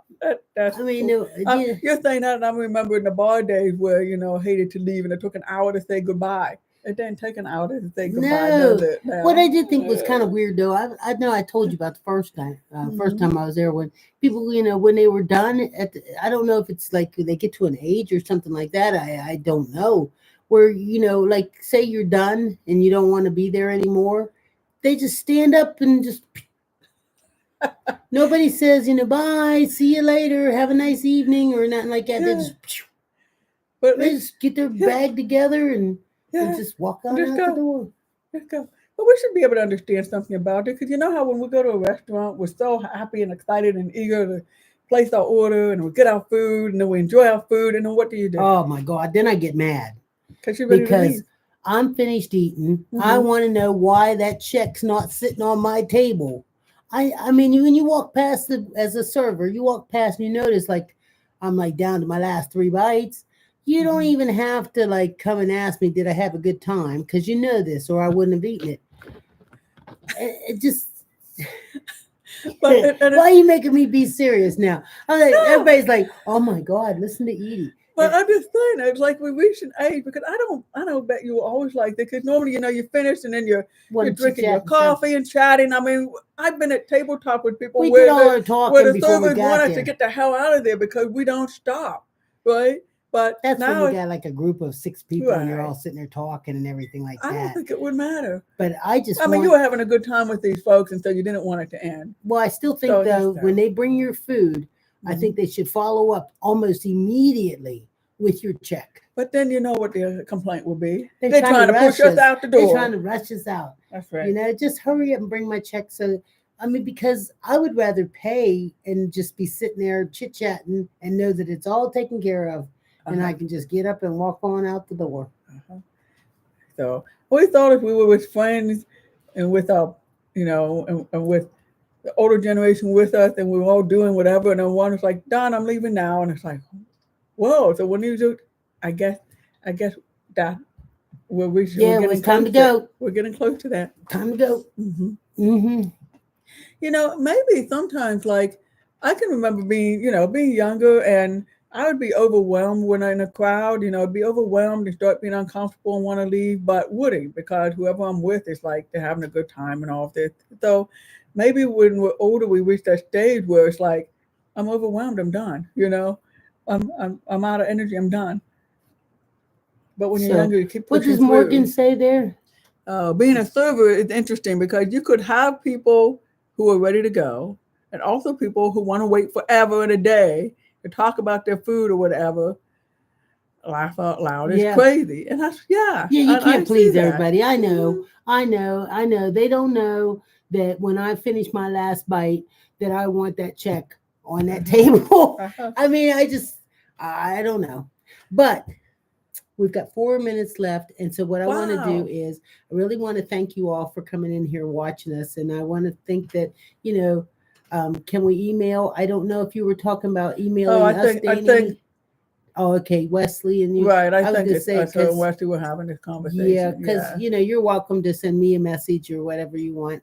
that's
I mean,
cool.
yeah,
You're saying that, and I'm remembering the bar days where I hated to leave, and it took an hour to say goodbye. It didn't take an hour to say goodbye, does
no.
it?
What
Now.
I did think was kind of weird, though. I know I told you about the first
Mm-hmm.
time I was there when people, when they were done I don't know if it's like they get to an age or something like that. I don't know where like say you're done and you don't want to be there anymore. They just stand up and just nobody says bye, see you later, have a nice evening or nothing like that.
Yeah, but at
They
least
just get their
yeah,
bag together and
yeah,
just walk
and
on
just
out the
go.
door.
Let's go. But we should be able to understand something about it because you know how when we go to a restaurant, we're so happy and excited and eager to place our order and we get our food and then we enjoy our food and then what do you do?
Oh my God. Then I get mad
Because you're ready to
because
leave.
I'm finished eating. I
Mm-hmm.
want to know why that check's not sitting on my table. I mean, when you walk past as a server, you walk past and you notice like I'm like down to my last 3 bites. You don't
Mm-hmm.
even have to like come and ask me, did I have a good time? Because you know this, or I wouldn't have eaten it. It just
But
Why are you making me be serious now? I'm like,
no,
everybody's like, oh my God, listen to Edie.
but I'm just saying, it's like we reach an age because I don't bet you were always like that because normally you finish and then you're
Want to
drinking your
chit-chat and stuff.
coffee and chatting. I mean, I've been at tabletop with people
We
where
did all our talking
the
before we
servers
got
want us to
there.
get the hell out of there because we don't stop, right? But
That's when
now
you got like a group of 6 people and you're
right.
all sitting there talking and everything like
I don't
that.
think it would matter.
But I just
I mean, you
want,
were having a good time with these folks, and so you didn't want it to end.
well, I still think
So
though,
just
when they bring your food, I
Mhm.
think they should follow up almost immediately with your check.
But then you know what the complaint will be.
They're
They're
trying
trying
to
to push
rush
us
us.
out the
They're
door.
trying to rush us out.
That's right.
You know, just hurry up and bring my check. So, I mean, because I would rather pay and just be sitting there chit chatting and know that it's all taken care of, and I can just get up and walk on out the door.
So we thought if we were with friends and with our, and with the older generation with us, and we were all doing whatever, and then one was like, "Don, I'm leaving now," and it's like, "Whoa!" So when you do, I guess that we're reaching.
Yeah,
We're
it
getting
was time
close
to go.
We're getting close to that.
Time to go.
hmm
Mm-hmm.
Maybe sometimes like I can remember being younger and I would be overwhelmed when I'm in a crowd, be overwhelmed and start being uncomfortable and want to leave, but wouldn't because whoever I'm with is like they're having a good time and all of this. So maybe when we're older, we reach that stage where it's like, I'm overwhelmed, I'm done, I'm out of energy, I'm done. But when you're
So,
younger, you keep
what
pushing
does Morgan
through.
say there?
Being a server is interesting because you could have people who are ready to go and also people who want to wait forever and a day to talk about their food or whatever. Laugh out loud. It's
Yeah.
crazy. And that's, yeah.
Yeah, you
I
can't
see
please
that.
everybody. I
Mhm.
know. I know. I know. They don't know that when I finish my last bite that I want that check on that table.
Uh-huh.
I mean, I don't know. But we've got 4 minutes left. And so what I want to do
Wow.
is I really want to thank you all for coming in here watching us. And I want to think that, you know, can we email? I don't know if you were talking about
Oh,
emailing us,
I
Danny.
think,
Oh, okay, Wesley and you.
right. I
I was
think
gonna
it's
say
us and
because
Westy were having this
yeah,
conversation.
because
Yeah.
you're welcome to send me a message or whatever you want.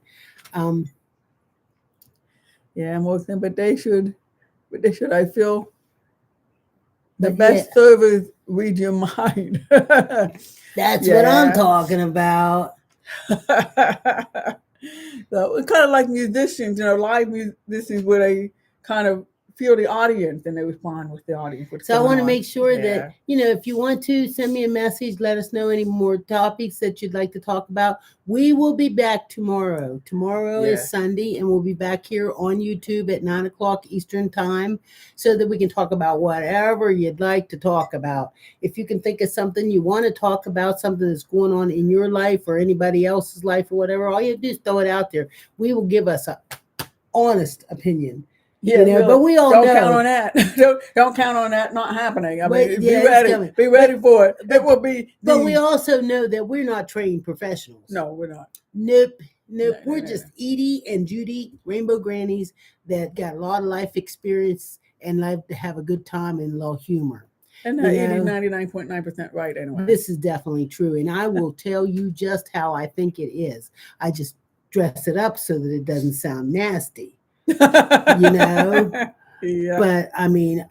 Um,
Yeah, most of them, I feel the
but yeah,
best servers read your mind.
that's what I'm
Yeah.
talking about.
So it's kind of like musicians, live musicians where they kind of feel the audience and they respond with the audience, what's
So I
going
want to
on.
make sure that,
Yeah.
if you want to send me a message, let us know any more topics that you'd like to talk about. We will be back tomorrow. Tomorrow is
Yeah.
Sunday, and we'll be back here on YouTube at 9 o'clock Eastern time so that we can talk about whatever you'd like to talk about. If you can think of something you want to talk about, something that's going on in your life or anybody else's life or whatever, all you have to do is throw it out there. We will give us an honest opinion.
Yeah,
But we all
don't
know.
count on that. don't count on that not happening. I mean,
Yeah,
be ready.
coming.
Be ready for it.
But,
It will be.
But we also know that we're not trained professionals.
No, we're not.
Nope.
No,
We're
no.
just Edie and Judy, Rainbow Grannies, that got a lot of life experience and like to have a good time and a little humor.
And that 99.9% right anyway.
This is definitely true. And I will tell you just how I think it is. I just dress it up so that it doesn't sound nasty.
Yeah.
But I mean,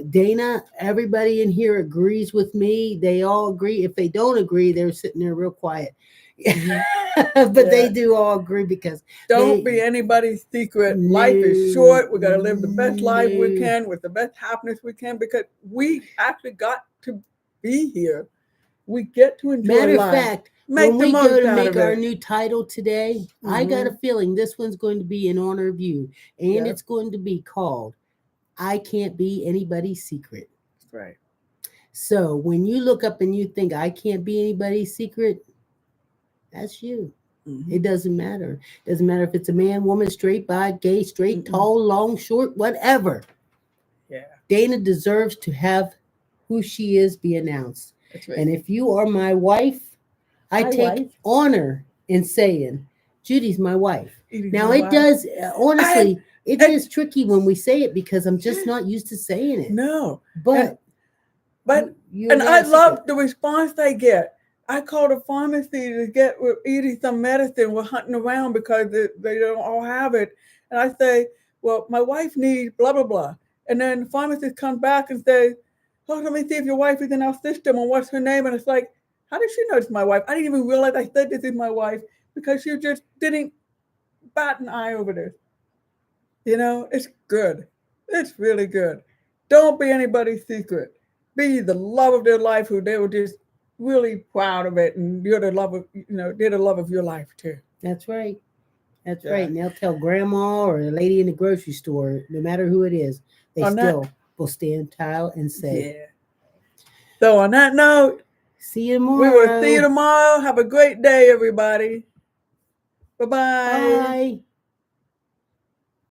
Dana, everybody in here agrees with me. They all agree. If they don't agree, they're sitting there real quiet. But they do all agree because
don't be anybody's secret. Life is short. We got to live the best life we can with the best happiness we can because we actually got to be here. We get to enjoy
Matter
life.
of fact, when we go to make our new title today, I got a feeling this one's going to be in honor of you, and it's going to be called I Can't Be Anybody's Secret.
Right.
So when you look up and you think I can't be anybody's secret, that's you. It doesn't matter. It doesn't matter if it's a man, woman, straight, bi, gay, straight, tall, long, short, whatever.
Yeah.
Dana deserves to have who she is be announced.
That's right.
And if you are my wife, I take honor in saying, Judy's my wife. Now it does, honestly, it is tricky when we say it because I'm just not used to saying it.
No.
But
and I love the response they get. I called a pharmacy to get Edie some medicine. We're hunting around because they don't all have it. And I say, well, my wife needs blah, blah, blah. And then the pharmacist comes back and says, oh, let me see if your wife is in our system and what's her name. And it's like, how did she know it's my wife? I didn't even realize I said this is my wife because she just didn't bat an eye over this. You know, it's good. It's really good. Don't be anybody's secret. Be the love of their life who they were just really proud of it, and you're the love of they're the love of your life too.
That's right. That's
Yeah.
right. And they'll tell grandma or the lady in the grocery store, no matter who it is, they
On that-
still will stand tall and say,
Yeah. So on that note,
see you
we
tomorrow.
will see you tomorrow. Have a great day, everybody. Bye-bye.
Bye.